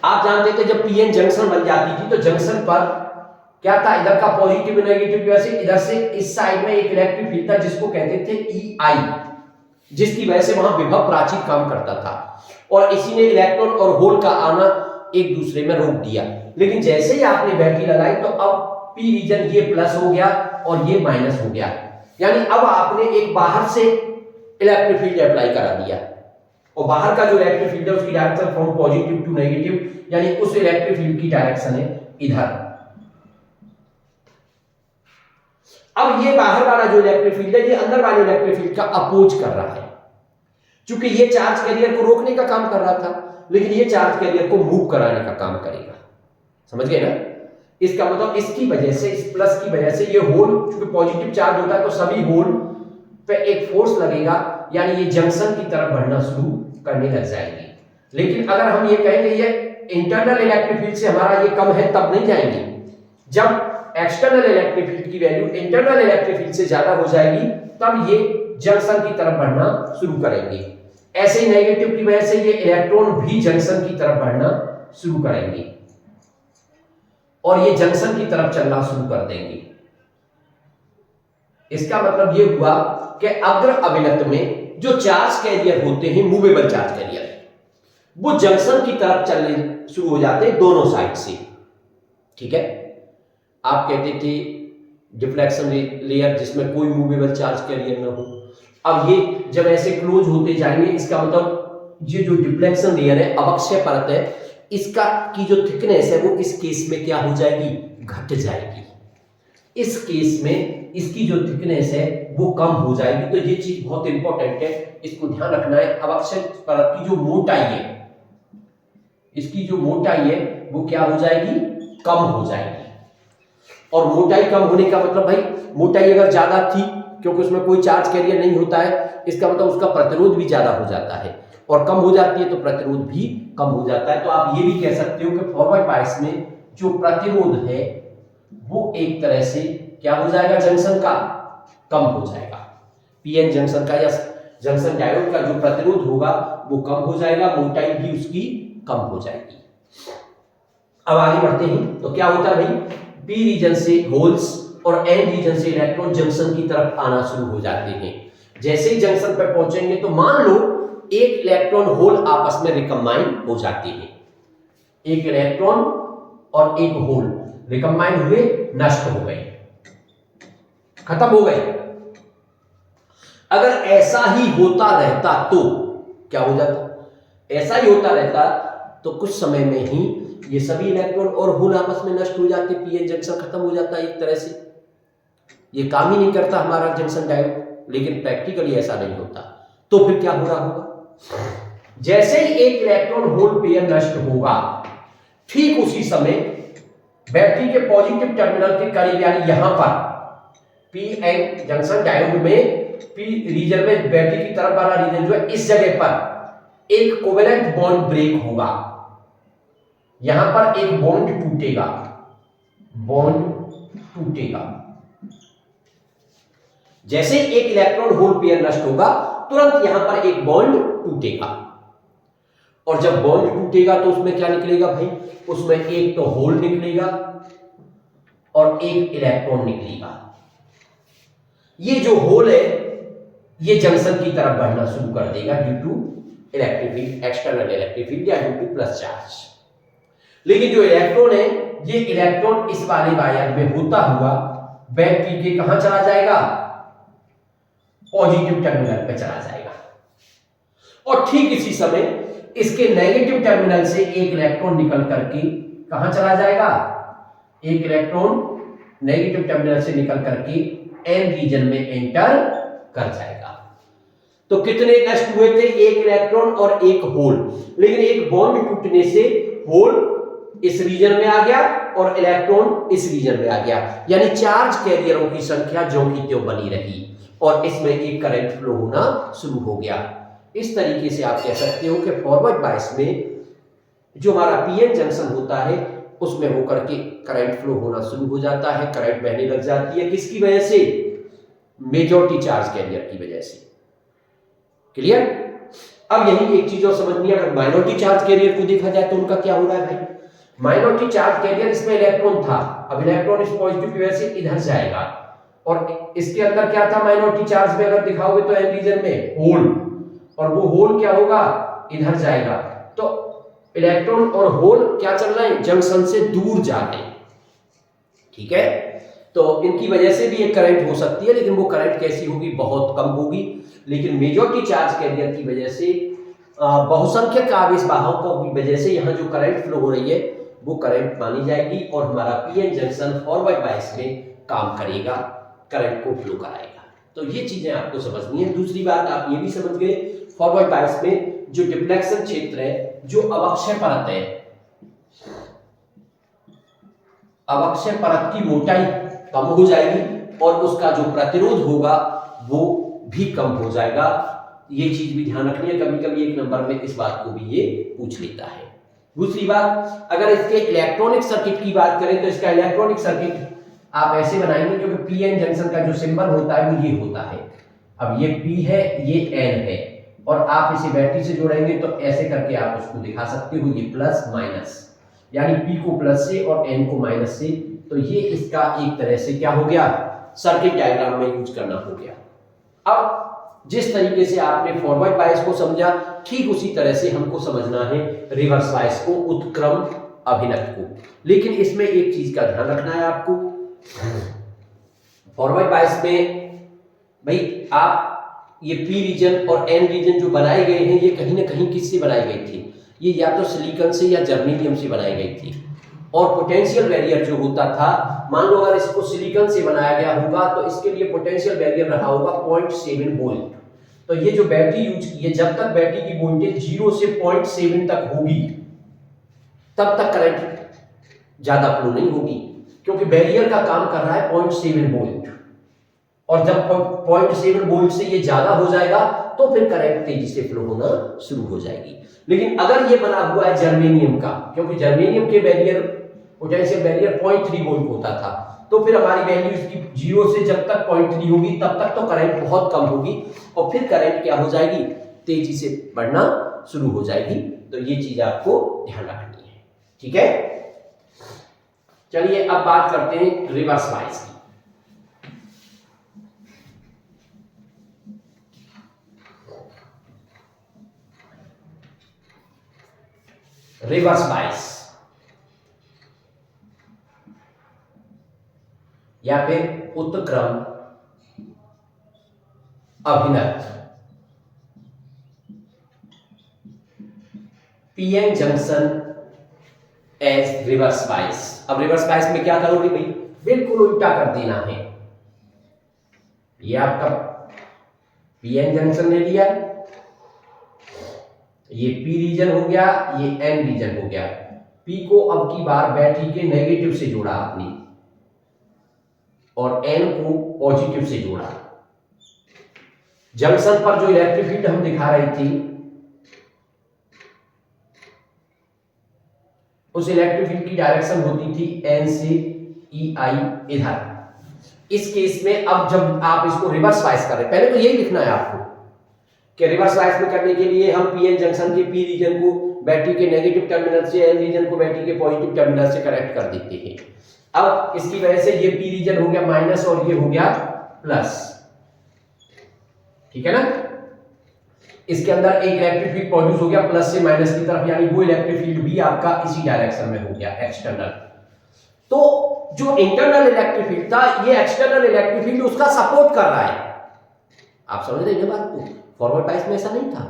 आप जानते थे जब पीएन जंक्शन बन जाती थी तो जंक्शन पर क्या था, इधर का पॉजिटिव नेगेटिव की वजह से इधर से इस साइड में एक इलेक्ट्रिक फील्ड था जिसको कहते थे EI, जिसकी वजह से वहां विभव प्राचीर काम करता था और इसी ने इलेक्ट्रॉन और होल का आना एक दूसरे में रोक दिया। लेकिन जैसे ही आपने बैटरी लगाई तो अब पी रीजन ये प्लस हो गया और ये माइनस हो गया, यानी अब आपने एक बाहर से इलेक्ट्रिक फील्ड अप्लाई करा दिया और बाहर का जो इलेक्ट्रिक फील्ड है उसकी direction from positive to negative, यानी उस इलेक्ट्रिक फील्ड की डायरेक्शन है इधर। अब ये बाहर वाला जो इलेक्ट्रिक फील्ड है ये अंदर वाले इलेक्ट्रिक फील्ड का अपोज कर रहा है, क्योंकि ये चार्ज कैरियर को रोकने का काम कर रहा था लेकिन ये चार्ज कैरियर को मूव कराने का काम करेगा। समझ गए ना? इसका मतलब इसकी वजह से, इस प्लस की वजह से ये होल, क्योंकि पॉजिटिव चार्ज होता है तो सभी होल पे एक फोर्स लगेगा, यानी ये जंक्शन की तरफ बढ़ना शुरू करने लग जाएंगे। लेकिन अगर हम ये कहेंगे ये इंटरनल इलेक्ट्रिक फील्ड से हमारा ये कम है तब नहीं जाएंगे। जब एक्सटर्नल इलेक्ट्रिक फील्ड की वैल्यू इंटरनल इलेक्ट्रिक फील्ड से ज्यादा हो जाएगी तब ये जंक्शन की तरफ बढ़ना शुरू करेंगे। ऐसे ही नेगेटिव की वजह से ये इलेक्ट्रॉन भी जंक्शन की तरफ बढ़ना शुरू करेंगे और ये जंक्शन की तरफ चलना शुरू कर देंगे। इसका मतलब ये हुआ कि अग्र अभिनत में जो चार्ज कैरियर होते हैं, मूवेबल चार्ज कैरियर, वो जंक्शन की तरफ चलने शुरू हो जाते हैं दोनों साइड से। ठीक है, आप कहते थे डिफ्लेक्शन लेयर जिसमें कोई मूवेबल चार्ज कैरियर ना हो। अब ये जब ऐसे क्लोज होते जाएंगे, इसका मतलब ये जो डिफ्लेक्शन लेयर है, अवक्षय परत है, इसका की जो थिकनेस है वो इस केस में क्या हो जाएगी, घट जाएगी। इस केस में इसकी जो थिकनेस है वो कम हो जाएगी। तो ये चीज बहुत इंपॉर्टेंट है, इसको ध्यान रखना है। अवक्षय परत की जो मोटाई है, इसकी जो मोटाई है वो क्या हो जाएगी, कम हो जाएगी। और मोटाई कम होने का मतलब भाई, मोटाई अगर ज्यादा थी क्योंकि उसमें कोई चार्ज कैरियर नहीं होता है, इसका मतलब उसका प्रतिरोध भी ज्यादा हो जाता है, और कम हो जाती है तो प्रतिरोध भी कम हो जाता है। तो आप ये भी कह सकते हो कि फॉरवर्ड बायस में जो प्रतिरोध है वो एक तरह से क्या हो जाएगा, जंक्शन का कम हो जाएगा। पीएन जंक्शन का या जंक्शन डायोड का जो प्रतिरोध होगा वो कम हो जाएगा, मोटाई भी उसकी कम हो जाएगी। अब आगे बढ़ते हैं तो क्या होता है भाई, पी रीजन से होल्स और एन रीजन से इलेक्ट्रॉन जंक्शन की तरफ आना शुरू हो जाते हैं। जैसे ही जंक्शन पर पहुंचेंगे तो मान लो एक इलेक्ट्रॉन होल आपस में रिकम्बाइन हो जाते हैं। एक इलेक्ट्रॉन और एक होल रिकम्बाइन हुए, नष्ट हो गए, खत्म हो गए। अगर ऐसा ही होता रहता तो क्या हो जाता, ऐसा ही होता रहता तो कुछ समय में ही ये सभी इलेक्ट्रॉन और होल आपस में नष्ट हो जाते, पीएन जंक्शन खत्म हो जाता है एक तरह से। ये काम ही नहीं करता हमारा जंक्शन डायोड, लेकिन प्रैक्टिकली ऐसा नहीं होता। तो फिर क्या हो रहा होगा, जैसे ही एक इलेक्ट्रॉन होल पेयर नष्ट होगा, ठीक उसी समय बैटरी के पॉजिटिव टर्मिनल के करीब, यानी यहां पर पीएन जंक्शन डायोड में पी रीजन में बैटरी की तरफ वाला रीजन जो है, इस जगह पर एक कोवेलेंट बॉन्ड ब्रेक होगा। यहां पर एक बॉन्ड टूटेगा, बॉन्ड टूटेगा। जैसे एक इलेक्ट्रॉन होल पेयर नष्ट होगा तुरंत यहां पर एक बॉन्ड टूटेगा, और जब बॉन्ड टूटेगा तो उसमें क्या निकलेगा भाई, उसमें एक तो होल निकलेगा और एक इलेक्ट्रॉन निकलेगा। ये जो होल है ये जंक्शन की तरफ बढ़ना शुरू कर देगा due to electric field, external electric field या ड्यू टू प्लस चार्ज। लेकिन जो इलेक्ट्रॉन है, ये इलेक्ट्रॉन इस वाले वायर में होता हुआ बैटरी के कहां चला जाएगा, पॉजिटिव टर्मिनल पे चला जाएगा। और ठीक इसी समय इसके नेगेटिव टर्मिनल से एक इलेक्ट्रॉन निकल करके कहां चला जाएगा, एक इलेक्ट्रॉन नेगेटिव टर्मिनल से निकल करके एन रीजन में एंटर कर जाएगा। तो कितने नष्ट हुए थे, एक इलेक्ट्रॉन और एक होल, लेकिन एक बॉन्ड टूटने से होल इस रीजन में आ गया और इलेक्ट्रॉन इस रीजन में आ गया, यानी चार्ज कैरियरों की संख्या ज्यों की त्यों बनी रही और इसमें एक करंट फ्लो होना शुरू हो गया। इस तरीके से आप कह सकते हो कि फॉरवर्ड बायस में जो हमारा पीएन जंक्शन होता है उसमें होकर के करंट फ्लो होना शुरू हो जाता है, करंट बहने लग जाती है। किसकी वजह से, मेजॉरिटी चार्ज कैरियर की वजह से। क्लियर? अब यही एक चीज और समझनी है, अगर माइनॉरिटी चार्ज कैरियर को देखा जाए तो उनका क्या हो रहा है भाई? माइनॉरिटी चार्ज कैरियर, इसमें इलेक्ट्रॉन था, अब इलेक्ट्रॉन इस पॉजिटिव की वजह से इधर जाएगा, और इसके अंदर क्या था माइनॉरिटी चार्ज में अगर दिखाओगे तो एन रीजन में होल, और वो होल क्या होगा? इधर जाएगा। तो इलेक्ट्रॉन और होल क्या चल रहे हैं? जंक्शन से दूर जा रहे हैं। ठीक है, तो इनकी वजह से भी एक करंट हो सकती है, लेकिन वो करंट कैसी होगी? बहुत कम होगी। लेकिन मेजॉरिटी चार्ज कैरियर की वजह से, बहुसंख्यक आवेश वाहकों की वजह से यहाँ जो करंट फ्लो हो रही है वो करंट मानी जाएगी, और हमारा पीएन जंक्शन फॉरवर्ड बायस में काम करेगा, करंट को फ्लो कराएगा। तो ये चीजें आपको समझनी है। दूसरी बात आप ये भी समझ गए, फॉरवर्ड बायस में जो डिफ्लेक्शन क्षेत्र है, जो अवक्षय परत है, अवक्षय परत की मोटाई कम हो जाएगी और उसका जो प्रतिरोध होगा वो भी कम हो जाएगा। ये चीज भी ध्यान रखनी है, कभी कभी एक नंबर में इस बात को भी ये पूछ लेता है। दूसरी बात, अगर इसके इलेक्ट्रॉनिक सर्किट की बात करें तो इसका इलेक्ट्रॉनिक सर्किट आप ऐसे बनाएंगे, क्योंकि पीएन जंक्शन का जो सिंबल होता है वो ये होता है। अब ये पी है, ये एन है, और आप इसे बैटरी से जोड़ेंगे तो ऐसे करके आप उसको दिखा सकते हो, ये प्लस माइनस, यानी पी को प्लस से और एन को माइनस से। तो ये इसका एक तरह से क्या हो गया? सर्किट डायग्राम में यूज करना हो गया। अब जिस तरीके से आपने फॉरवर्ड बायस को समझा, ठीक उसी तरह से हमको समझना है रिवर्स बायस को, उत्क्रम अभिनत को। लेकिन इसमें एक चीज का ध्यान रखना है आपको, फॉरवर्ड बायस में भाई आप ये पी रीजन और एन रीजन जो बनाए गए हैं, ये कहीं ना कहीं किससे बनाई गई थी? ये या तो सिलिकॉन से या जर्मेनियम से बनाई गई थी। और पोटेंशियल बैरियर जो होता था, मान लो अगर इसको सिलिकॉन से बनाया गया होगा तो इसके लिए पोटेंशियल बैरियर रहा होगा 0.7 वोल्ट। तो ये जो बैटरी यूज की है, जब तक बैटरी की वोल्टेज 0 से 0.7 तक होगी तब तक करंट ज्यादा फ्लो नहीं होगी, क्योंकि बैरियर का काम कर रहा है 0.7 वोल्ट, और जब 0.7 वोल्ट से ये ज्यादा हो जाएगा तो फिर करंट तेजी से फ्लो होना शुरू हो जाएगी। लेकिन अगर ये बना हुआ है जर्मेनियम का, क्योंकि जर्मेनियम के बैरियर, पोटेंशियल बैरियर 0.3 वोल्ट होता था, तो फिर हमारी वैल्यू इसकी 0 से जब तक 0.3 होगी तब तक तो करंट बहुत कम होगी, और फिर करंट क्या हो जाएगी? तेजी से बढ़ना शुरू हो जाएगी। तो ये चीज आपको ध्यान रखनी है। ठीक है, चलिए अब बात करते हैं रिवर्स बायस की। रिवर्स बायस या फिर उत्क्रम अभिनत, PN junction as reverse bias. अब रिवर्स बायस में क्या करोगे भाई? बिल्कुल उल्टा कर देना है। ये आपका पीएन जंक्शन ले लिया, ये पी रीजन हो गया, ये एन रीजन हो गया। पी को अब की बार बैटरी के नेगेटिव से जोड़ा आपने, और एन को पॉजिटिव से जोड़ा। जंक्शन पर जो इलेक्ट्रिक फील्ड हम दिखा रही थी, उस इलेक्ट्रिक फील्ड की डायरेक्शन होती थी एन से ई आई इधर। इस केस में अब जब आप इसको रिवर्स बायस कर रहे हैं, पहले तो यही लिखना है आपको कि रिवर्स बायस में करने के लिए हम पीएन जंक्शन के पी रीजन को बैटरी के नेगेटिव टर्मिनल से, एन रीजन को बैटरी के पॉजिटिव टर्मिनल से कनेक्ट कर देते हैं। अब इसकी वजह से ये पी रीजन हो गया माइनस और ये हो गया प्लस। ठीक है ना? इसके अंदर एक इलेक्ट्रिक फील्ड प्रोड्यूस हो गया प्लस से माइनस की तरफ, यानी वो इलेक्ट्रिक फील्ड भी आपका इसी डायरेक्शन में हो गया, एक्सटर्नल। तो जो इंटरनल इलेक्ट्रिक फील्ड था, ये एक्सटर्नल इलेक्ट्रिक फील्ड उसका सपोर्ट कर रहा है। आप समझ रहे हैं बात को? फॉरवर्ड बायस में ऐसा नहीं था।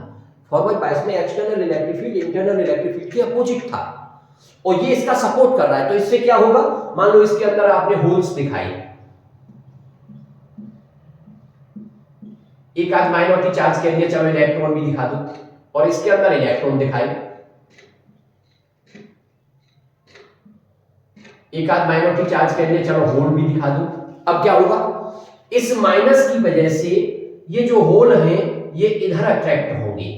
फॉरवर्ड बायस में external electric field internal electric field के अपोजिट था, और ये इसका सपोर्ट कर रहा है। तो इससे क्या होगा? मान लो इसके अंदर आपने होल्स दिखाई, एक आध माइनॉरिटी चार्ज के अंदर, चलो इलेक्ट्रॉन भी दिखा दो, और इसके अंदर इलेक्ट्रॉन दिखाई, एक आध माइनॉरिटी चार्ज के अंदर, चलो होल भी दिखा दो। अब क्या होगा? इस माइनस की वजह से ये जो होल हैं ये इधर अट्रैक्ट होंगे,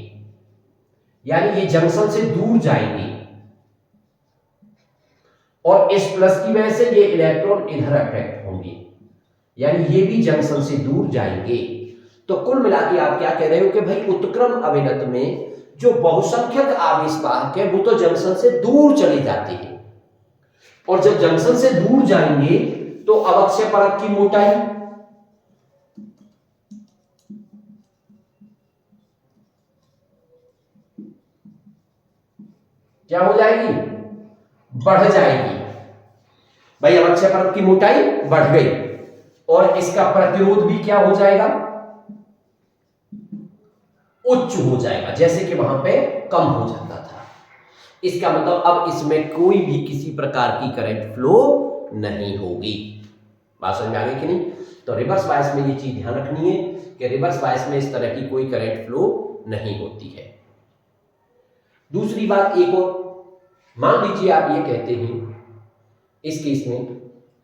यानी ये जंक्शन से दूर जाएंगे, और इस प्लस की वजह से ये इलेक्ट्रॉन इधर अट्रैक्ट होंगे, यानी ये भी जंक्शन से दूर जाएंगे। तो कुल मिला के आप क्या कह रहे हो कि भाई उत्क्रम अभिनत में जो बहुसंख्यक आवेश वाहक है वो तो जंक्शन से दूर चले जाते हैं, और जब जंक्शन से दूर जाएंगे तो अवक्षय परत की मोटाई क्या हो जाएगी, बढ़ जाएगी। भाई अवक्षय परत की मोटाई बढ़ गई और इसका प्रतिरोध भी क्या हो जाएगा, उच्च हो जाएगा, जैसे कि वहां पे कम हो जाता था। इसका मतलब अब इसमें कोई भी किसी प्रकार की करंट फ्लो नहीं होगी। बात समझ में आ गई कि नहीं? तो रिवर्स बायस में ये चीज ध्यान रखनी है कि रिवर्स बायस में इस तरह की कोई करंट फ्लो नहीं होती है। दूसरी बात एक और, मान लीजिए आप ये कहते हैं इस केस में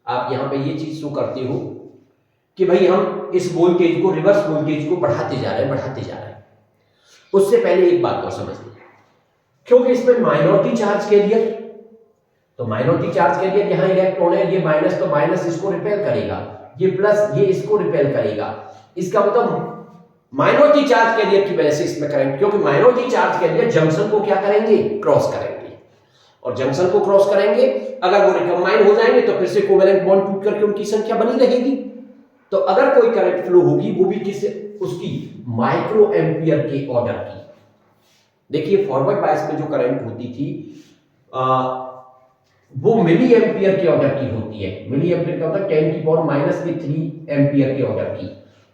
आप यहां पे ये चीज शो करते हो कि भाई हम इस वोल्टेज को, रिवर्स वोल्टेज को बढ़ाते जा रहे हैं। उससे पहले एक बात और समझ लीजिए, क्योंकि इसमें माइनॉरिटी चार्ज कैरियर, तो माइनॉरिटी चार्ज कैरियर यहां इलेक्ट्रॉन है, ये माइनस तो माइनस इसको रिपेल करेगा, ये प्लस ये इसको रिपेल करेगा। इसका मतलब माइनॉरिटी चार्ज कैरियर की वजह से इसमें करंट, क्योंकि माइनॉरिटी चार्ज कैरियर जंक्शन को क्या करेंगे, क्रॉस करेंगे, और जंक्शन को क्रॉस करेंगे अगर वो रिकम्बाइन हो जाएंगे तो फिर से कोवेलेंट बॉन्ड टूट करके उनकी संख्या बनी रहेगी। तो अगर कोई करंट फ्लो होगी वो भी किस, उसकी माइक्रो एम्पियर के ऑर्डर की। देखिए फॉरवर्ड बायस में जो करंट होती थी वो मिली एम्पियर के ऑर्डर की होती है। मिली एम्पियर का मतलब 10 की पावर माइनस के 3 एम्पियर के ऑर्डर की,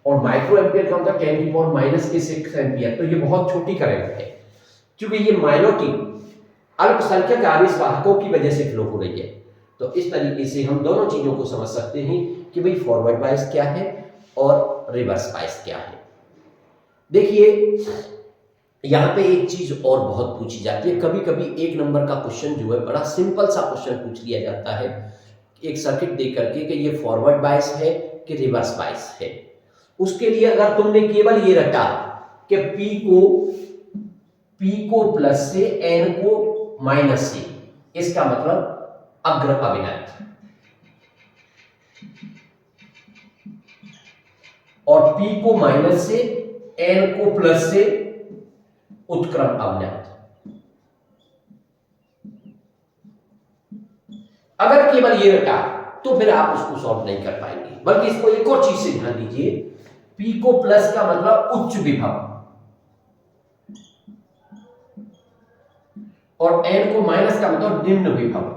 और माइक्रो एम्पियर का मतलब 10 की पावर माइनस के 6 एम्पियर। तो ये बहुत छोटी करंट है, क्योंकि ये माइनॉरिटी अल्पसंख्यक आवेश वाहकों की वजह से फ्लो हो रही है। तो इस तरीके से हम दोनों चीजों को समझ सकते हैं कि भाई फॉरवर्ड बायस क्या है और रिवर्स बायस क्या है। देखिए यहां पे एक चीज और बहुत पूछी जाती है, कभी कभी एक नंबर का क्वेश्चन जो है बड़ा सिंपल सा क्वेश्चन पूछ लिया जाता है एक सर्किट देख करके कि ये फॉरवर्ड बायस है कि रिवर्स बायस है। उसके लिए अगर तुमने केवल ये रटा कि P को प्लस से N को माइनस से, इसका मतलब अग्र अभिनत, और P को माइनस से N को प्लस से उत्क्रम अभिनत। अगर केवल ये रटा तो फिर आप उसको सॉल्व नहीं कर पाएंगे, बल्कि इसको एक और चीज से ध्यान दीजिए, P को प्लस का मतलब उच्च विभव और N को माइनस का मतलब निम्न विभव।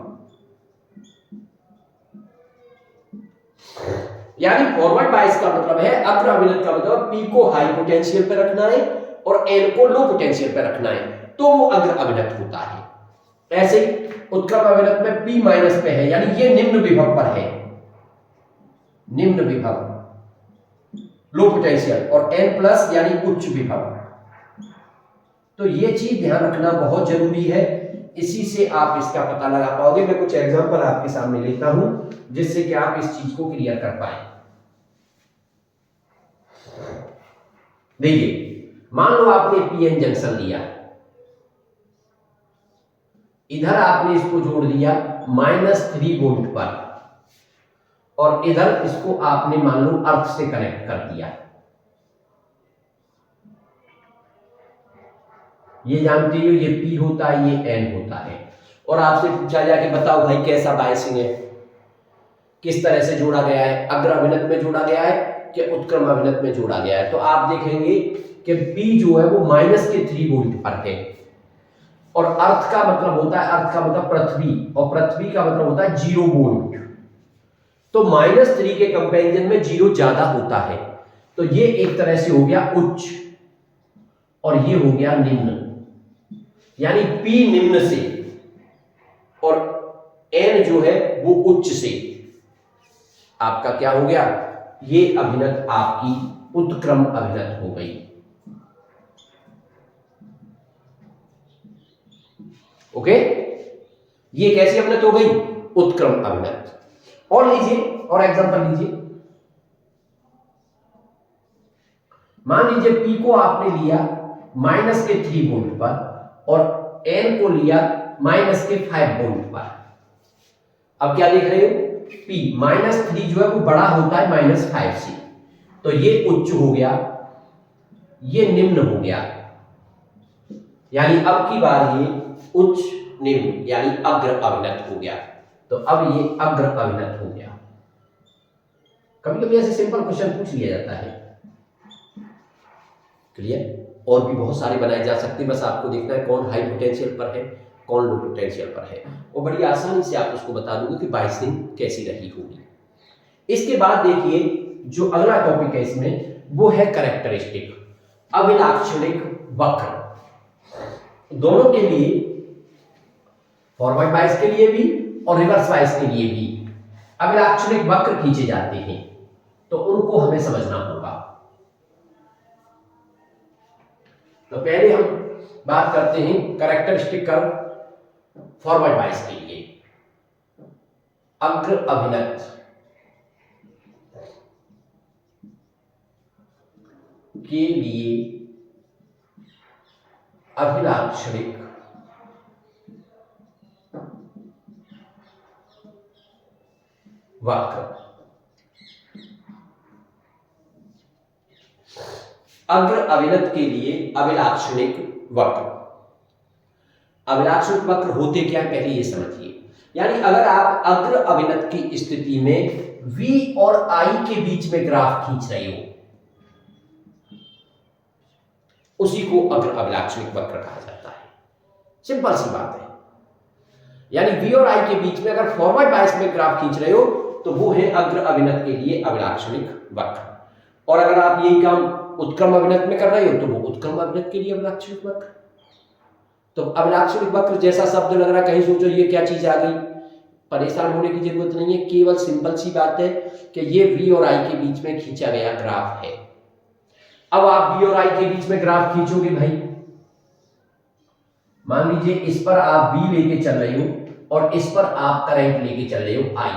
यानी फॉरवर्ड बायस का मतलब है, अग्र अभिनत का मतलब P को हाई पोटेंशियल पे रखना है और N को लो पोटेंशियल पे रखना है, तो वो अग्र अभिनत होता है। ऐसे ही उत्क्रम अभिनत में P माइनस पे है, यानी ये निम्न विभव पर है, निम्न विभव लो पोटेंशियल, और N प्लस यानी उच्च विभव। तो ये चीज ध्यान रखना बहुत जरूरी है, इसी से आप इसका पता लगा पाओगे। मैं कुछ एग्जांपल आपके सामने लेता हूं जिससे कि आप इस चीज को क्लियर कर पाए। देखिए मान लो आपने पीएन जंक्शन लिया, इधर आपने इसको जोड़ दिया -3 वोल्ट पर, और इधर इसको आपने मान लो अर्थ से कनेक्ट कर दिया। ये जानते हो ये P होता है, ये N होता है, और आपसे पूछा जाए कि बताओ भाई कैसा बायसिंग है, किस तरह से जोड़ा गया है, अग्र अभिनत में जोड़ा गया है कि उत्क्रम अभिनत में जोड़ा गया है। तो आप देखेंगे कि P जो है वो -3 वोल्ट पर है, और अर्थ का मतलब होता है, अर्थ का मतलब पृथ्वी, और पृथ्वी का मतलब होता है 0 वोल्ट। तो -3 के कंपैरिजन में 0 ज्यादा होता है, तो ये एक तरह से हो गया उच्च और ये हो गया निम्न, यानी P निम्न से और N जो है वो उच्च से। आपका क्या हो गया, ये अभिनत आपकी उत्क्रम अभिनत हो गई। ओके, ये कैसी अभिनत हो गई, उत्क्रम अभिनत। और लीजिए और एग्जांपल लीजिए, मान लीजिए P को आपने लिया -3 वोल्ट पर और N को लिया -5 वोल्ट पर। अब क्या देख रहे हो, P -3 जो है वो बड़ा होता है -5 से, तो ये उच्च हो गया, ये निम्न हो गया, यानी अब की बार ये उच्च निम्न यानी अग्र अभिनत हो गया। तो अब ये अग्र अभिनत हो गया। कभी कभी ऐसे सिंपल क्वेश्चन पूछ लिया जाता है। क्लियर? और भी बहुत सारे बनाए जा सकते हैं, बस आपको देखना है कौन हाई पोटेंशियल पर है, कौन लो पोटेंशियल पर है, और बड़ी आसानी से आप उसको बता दोगे कि बाइसिंग कैसी रही होगी। इसके बाद देखिए जो अगला टॉपिक है इसमें, वो है कैरेक्टरिस्टिक, अभिलाक्षणिक वक्र। दोनों के लिए, फॉरवर्ड बाइस के लिए भी और रिवर्स बाइस के लिए भी अभिलाक्षणिक वक्र खींचे जाते हैं, तो उनको हमें समझना होगा। तो पहले हम बात करते हैं कैरेक्टरिस्टिक कर्व फॉरवर्ड बाइस के लिए। अग्र अभिनत के लिए अभिलाक्षणिक वक्र। अग्र अभिनत के लिए अभिलाक्षणिक वक्र। अभिलाक्षणिक वक्र होते क्या है पहले ये समझिए। यानी अगर आप अग्र अभिनत की स्थिति में V और I के बीच में ग्राफ खींच रहे हो, उसी को अग्र अभिलाक्षणिक वक्र कहा जाता है। सिंपल सी बात है। यानी V और I के बीच में अगर फॉरवर्ड बाइस में ग्राफ खींच रहे हो तो वो है अग्र अभिनत के लिए अभिलाक्षणिक वक्र। और अगर आप यही काम उत्क्रम अभिनत में कर रहे हो तो वो उत्क्रम अभिनत के लिए अभिलाक्षणिक वक्र। तो अभिलाक्षणिक वक्र जैसा शब्द लग रहा, कहीं सोचो ये क्या चीज आ गई, परेशान होने की जरूरत नहीं है। केवल सिंपल सी बात है कि ये V और I के बीच में खींचा गया ग्राफ है। अब आप V और I के बीच में ग्राफ खींचोगे भाई, मान लीजिए इस पर आप V लेके चल रहे हो और इस पर आप करंट लेके चल रहे हो I,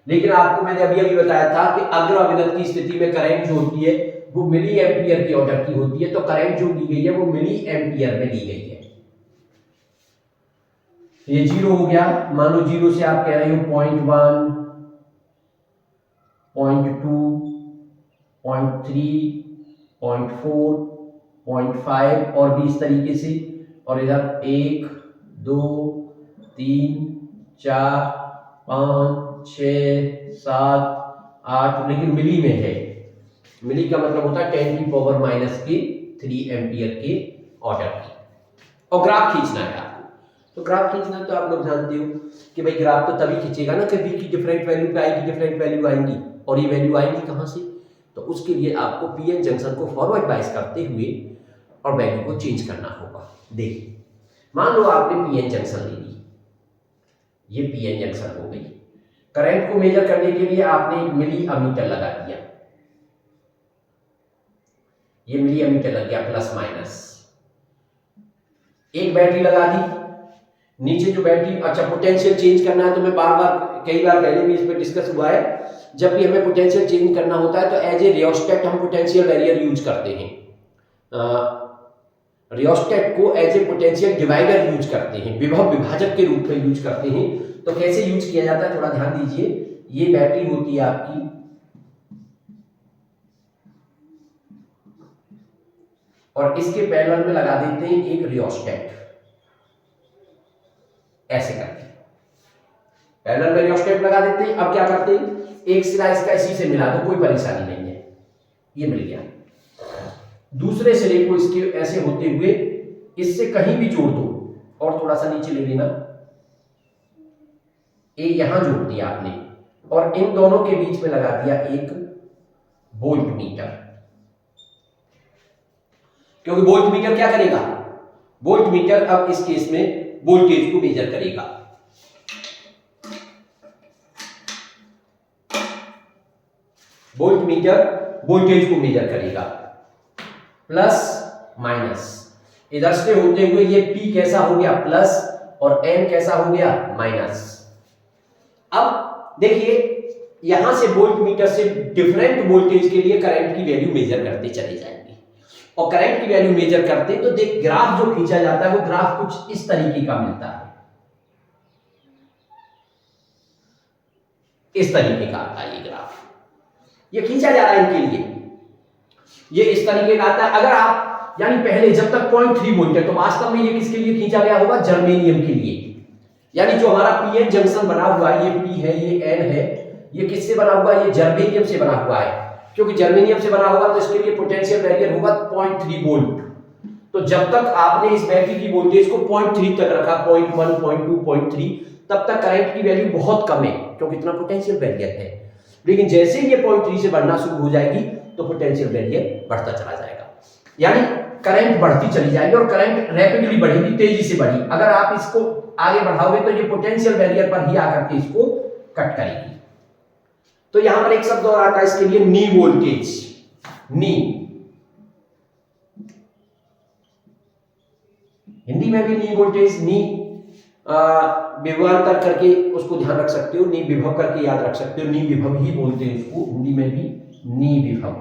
लेकिन आपको मैंने अभी अभी बताया था कि अग्र अभिनत की स्थिति में करंट जो होती है वो मिली एम्पियर के ऑर्डर की होती है। तो करंट जो दी गई है वो मिली एम्पियर में ली गई है। ये 0 हो गया, मान लो 0 से आप कह रहे हो 0.1, 0.2, 0.3, 0.4, 0.5 और भी इस तरीके से। और इधर 1, 2, 3, 4, 5, 6, 7, 8, लेकिन मिली में है। मिली का मतलब होता है 10⁻³ एम्पियर के ऑर्डर की। और ग्राफ खींचना है आपको। तो ग्राफ खींचना तो आप लोग जानते हो कि भाई ग्राफ तो तभी खींचेगा ना कि V की डिफरेंट वैल्यू पे I की डिफरेंट वैल्यू आएंगी, और ये वैल्यू आएंगी कहां से? तो उसके लिए आपको पीएन जंक्शन को फॉरवर्ड बाइस करते हुए और वैल्यू को चेंज करना होगा। देखिए मान लो आपने पीएन जंक्शन ले ली, ये पीएन जंक्शन हो गई। करंट को मेजर करने के लिए आपने एक मिली अमीटर लगा दिया, ये मिली अमीटर लग गया प्लस माइनस। एक बैटरी लगा दी, नीचे जो बैटरी, अच्छा पोटेंशियल चेंज करना है तो मैं बार बार कई बार पहले भी इस पर डिस्कस हुआ है, जब भी हमें पोटेंशियल चेंज करना होता है तो एज ए रियोस्टेट हम पोटेंशियल बैरियर यूज करते हैं। रियोस्टेट को as a potential divider use करते हैं, विभव विभाजक के रूप में यूज करते हैं। तो कैसे यूज किया जाता है थोड़ा ध्यान दीजिए। ये बैटरी होती है आपकी, और इसके पैरेलल में लगा देते हैं एक रियोस्टेट, ऐसे करके पैरेलल में रियोस्टेट लगा देते हैं। अब क्या करते हैं, एक सिरा इसका इसी से मिला दो, कोई परेशानी नहीं है, ये मिल गया। दूसरे सिरे को इसके ऐसे होते हुए इससे कहीं भी जोड़ दो, और थोड़ा सा नीचे ले लेना, ये यहां जोड़ दिया आपने, और इन दोनों के बीच में लगा दिया एक वोल्ट मीटर। क्योंकि वोल्ट मीटर क्या करेगा, वोल्ट मीटर अब इस केस में वोल्टेज को मेजर करेगा। वोल्ट मीटर वोल्टेज को मेजर करेगा, प्लस माइनस इधर से होते हुए ये P कैसा हो गया प्लस, और N कैसा हो गया माइनस। अब देखिए यहां से वोल्ट मीटर से डिफरेंट वोल्टेज के लिए करंट की वैल्यू मेजर करते चले जाएंगे, और करंट की वैल्यू मेजर करते तो देख ग्राफ जो खींचा जाता है वो ग्राफ कुछ इस तरीके का मिलता है, इस तरीके का आता है ये ग्राफ, ये खींचा जा रहा है इनके लिए। ये इस तरीके का आता है। अगर आप यानी पहले जब तक 0.3 वोल्ट है तो वास्तव में ये किसके लिए खींचा गया होगा, जर्मेनियम के लिए। यानी जो हमारा पीएन जंक्शन बना हुआ है, ये पी है, ये एन है, ये किससे बना हुआ है, ये जर्मेनियम से बना हुआ है। क्योंकि जर्मेनियम से बना होगा तो इसके लिए पोटेंशियल बैरियर होगा 0.3 वोल्ट। तो जब तक आपने इस बैटरी की वोल्टेज को 0.3 तक रखा, 0.1, 0.2, 0.3, तब तक करंट की वैल्यू बहुत कम है क्योंकि इतना पोटेंशियल बैरियर है। लेकिन जैसे ही ये 0.3 से बढ़ना शुरू हो जाएगी तो पोटेंशियल बैरियर बढ़ता चला जाएगा, यानी करंट बढ़ती चली जाएगी और करंट रैपिडली बढ़ेगी, तेजी से बढ़ी। अगर आप इसको आगे बढ़ाओगे तो ये पोटेंशियल बैरियर पर ही आकर के इसको कट करेगी। तो यहां पर एक शब्द और आता है इसके लिए, नी वोल्टेज। नी हिंदी में भी नी वोल्टेज, नी विभवांतर करके उसको ध्यान रख सकते हो, नी विभव करके याद रख सकते हो, नी विभव ही बोलते हैं उसको हिंदी में भी, नी विभव।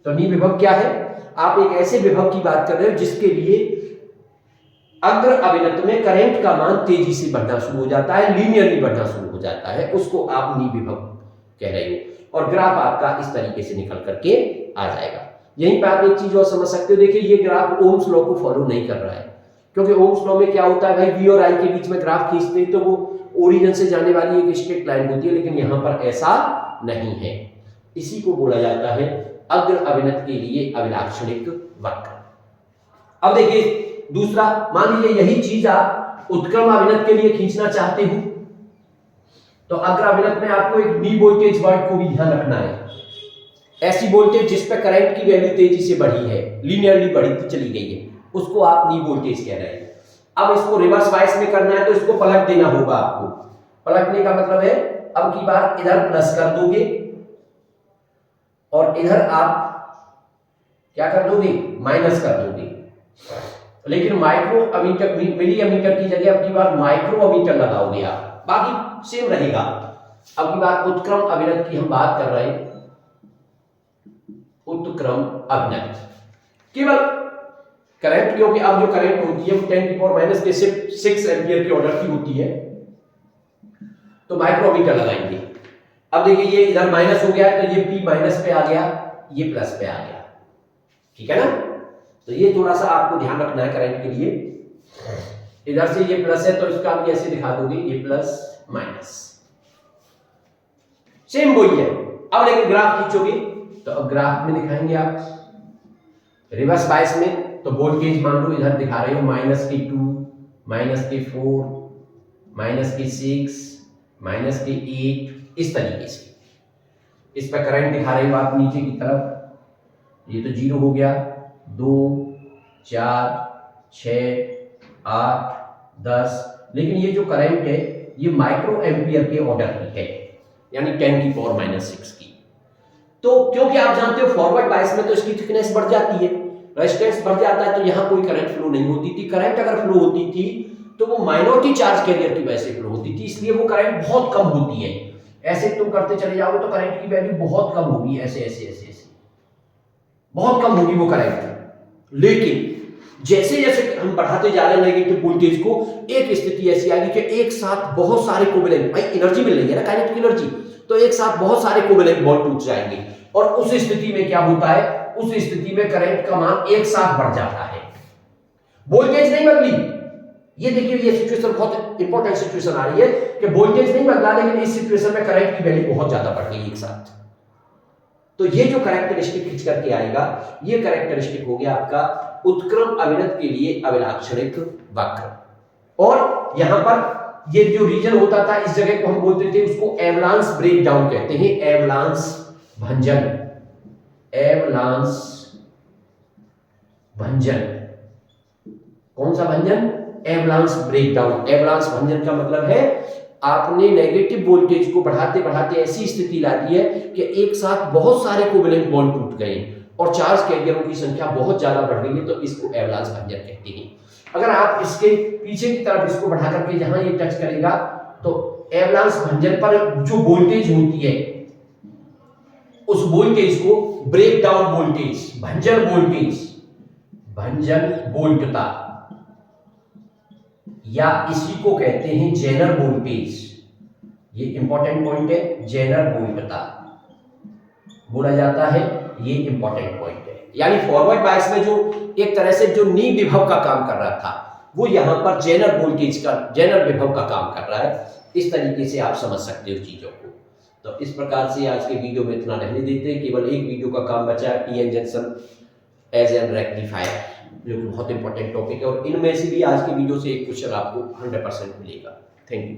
तो नी विभव क्या है, आप एक ऐसे विभव की बात कर रहे हो जिसके लिए अग्र अभिनत में करंट का मान तेजी से बढ़ना शुरू हो जाता है, लीनियरली बढ़ना शुरू हो जाता है, उसको आप नी विभव कह रहे हो। और ग्राफ आपका इस तरीके से निकल करके आ जाएगा। यहीं पर आप एक चीज और समझ सकते हो, देखिए ये ग्राफ ओम्स लॉ को फॉलो नहीं कर रहा है, क्योंकि ओम्स लॉ में क्या होता है भाई, वी और आई के बीच में ग्राफ खींचते हैं तो वो ओरिजिन से जाने वाली एक स्ट्रेट लाइन होती है, लेकिन यहां पर ऐसा नहीं है। इसी को बोला जाता है अग्र अभिनत के लिए अभिलाक्षणिक वक्र। अब देखिए दूसरा, मान लीजिए यही चीज आप उत्क्रम अभिनत के लिए खींचना चाहते हो, तो अग्र अभिनत में आपको एक नी वोल्टेज वर्ड को भी ध्यान रखना है। ऐसी वोल्टेज जिस पर करंट की वैल्यू तेजी से बढ़ी है, लीनियरली बढ़ती चली गई है, उसको आप नी वोल्टेज कह रहे हैं। अब इसको रिवर्स बायस में करना है तो इसको पलट देना होगा आपको। पलटने का मतलब है अब की बार इधर प्लस कर दोगे और इधर आप क्या कर दोगे, माइनस कर दोगे। लेकिन माइक्रो अमीटर, मिली अमीटर की जगह अब की बार माइक्रो अमीटर लगाओगे आप, बाकी सेम रहेगा। अब की बार उत्क्रम अभिनत की हम बात कर रहे हैं, उत्क्रम अभिनत केवल करंट, क्योंकि अब जो करंट होती है वो 10⁻⁻⁶ एम्पियर के ऑर्डर की होती है, तो माइक्रोमीटर लगाएंगे। अब देखिए ये इधर माइनस हो गया है तो ये P माइनस पे आ गया, ये प्लस पे आ गया, ठीक है ना। तो ये थोड़ा सा आपको ध्यान रखना है करंट के लिए। इधर से ये प्लस है तो इसका आप ऐसे दिखा दोगे, ये प्लस माइनस, सेम वही है। अब लेकिन ग्राफ खींचोगे तो अब ग्राफ में दिखाएंगे आप रिवर्स बायस में, तो वोल्टेज मान लो इधर दिखा रहे हो -2, -4, -6, -8, इस तरीके से। इस पर करंट दिखा रहे हो आप नीचे की तरफ, ये तो 0 हो गया, 2, 4, 6, 8, 10, लेकिन ये जो करंट है ये माइक्रो एम्पियर के ऑर्डर की है, यानी 10⁻⁻⁶ की। तो क्योंकि आप जानते हो फॉरवर्ड बायस में तो इसकी थिकनेस बढ़ जाती है, रेजिस्टेंस बढ़ जाता है, तो यहां कोई करंट फ्लो नहीं होती थी। करंट अगर फ्लो होती थी तो वो माइनॉरिटी चार्ज कैरियर की वजह से फ्लो होती थी, इसलिए वो करंट बहुत कम होती है। ऐसे तुम करते चले जाओगे तो करंट की वैल्यू बहुत कम होगी, ऐसे ऐसे ऐसे ऐसे बहुत कम होगी वो करंट। लेकिन जैसे जैसे हम बढ़ाते जा रहे हैं नेगेटिव वोल्टेज को, एक स्थिति ऐसी आएगी कि एक साथ बहुत सारे कोवेलेंट, भाई एनर्जी मिल रही है ना, काइनेटिक एनर्जी, तो एक साथ बहुत सारे कोवेलेंट बॉन्ड टूट जाएंगे और उस स्थिति में क्या होता है, उस स्थिति में करंट का मान एक साथ बढ़ जाता है, वोल्टेज नहीं बदली। ये देखिए ये सिचुएशन बहुत इंपॉर्टेंट सिचुएशन आ रही है कि वोल्टेज नहीं बदला, लेकिन इस सिचुएशन में करंट की वैल्यू बहुत ज्यादा बढ़ गई एक साथ। तो ये जो कैरेक्टरिस्टिक खींच करके आएगा, ये कैरेक्टरिस्टिक हो गया आपका उत्क्रम अभिनत के लिए अभिलाक्षणिक वक्र। और यहां पर ये जो रीजन होता था, इस जगह को हम बोलते थे, उसको एवलांस ब्रेक डाउन कहते हैं, एवलांस भंजन, एवलांस भंजन। कौन सा भंजन, एवलांस ब्रेकडाउन। एवलांस भंजन का मतलब है आपने नेगेटिव वोल्टेज को बढ़ाते बढ़ाते ऐसी स्थिति ला दी है कि एक साथ बहुत सारे कोवेलेंट बॉन्ड टूट गए और चार्ज कैरियरों की संख्या बहुत ज्यादा बढ़ गई है, तो इसको एवलांस भंजन कहते हैं। अगर आप इसके पीछे की तरफ इसको बढ़ा करके जहां ये टच करेगा तो एवलांस भंजन पर जो वोल्टेज होती है उस वोल्टेज को ब्रेक डाउन वोल्टेज, भंजन वोल्टेज, भंजन वोल्टता, या इसी को कहते हैं जेनर वोल्टेज। ये इंपॉर्टेंट पॉइंट है, जेनर वोल्टता बोला जाता है। ये इंपॉर्टेंट पॉइंट है। यानी फॉरवर्ड बायस में जो एक तरह से जो नी विभव का काम कर रहा था वो यहाँ पर जेनर वोल्टेज का, जेनर विभव का काम कर रहा है। इस तरीके से आप समझ सकते हो चीजों को। तो इस प्रकार से आज के वीडियो में इतना रहने देते हैं। केवल एक वीडियो का काम बचा है, PN junction as an rectifier, जो कि बहुत इंपॉर्टेंट टॉपिक है और इनमें से भी आज के वीडियो से एक क्वेश्चन आपको 100% मिलेगा। Thank you.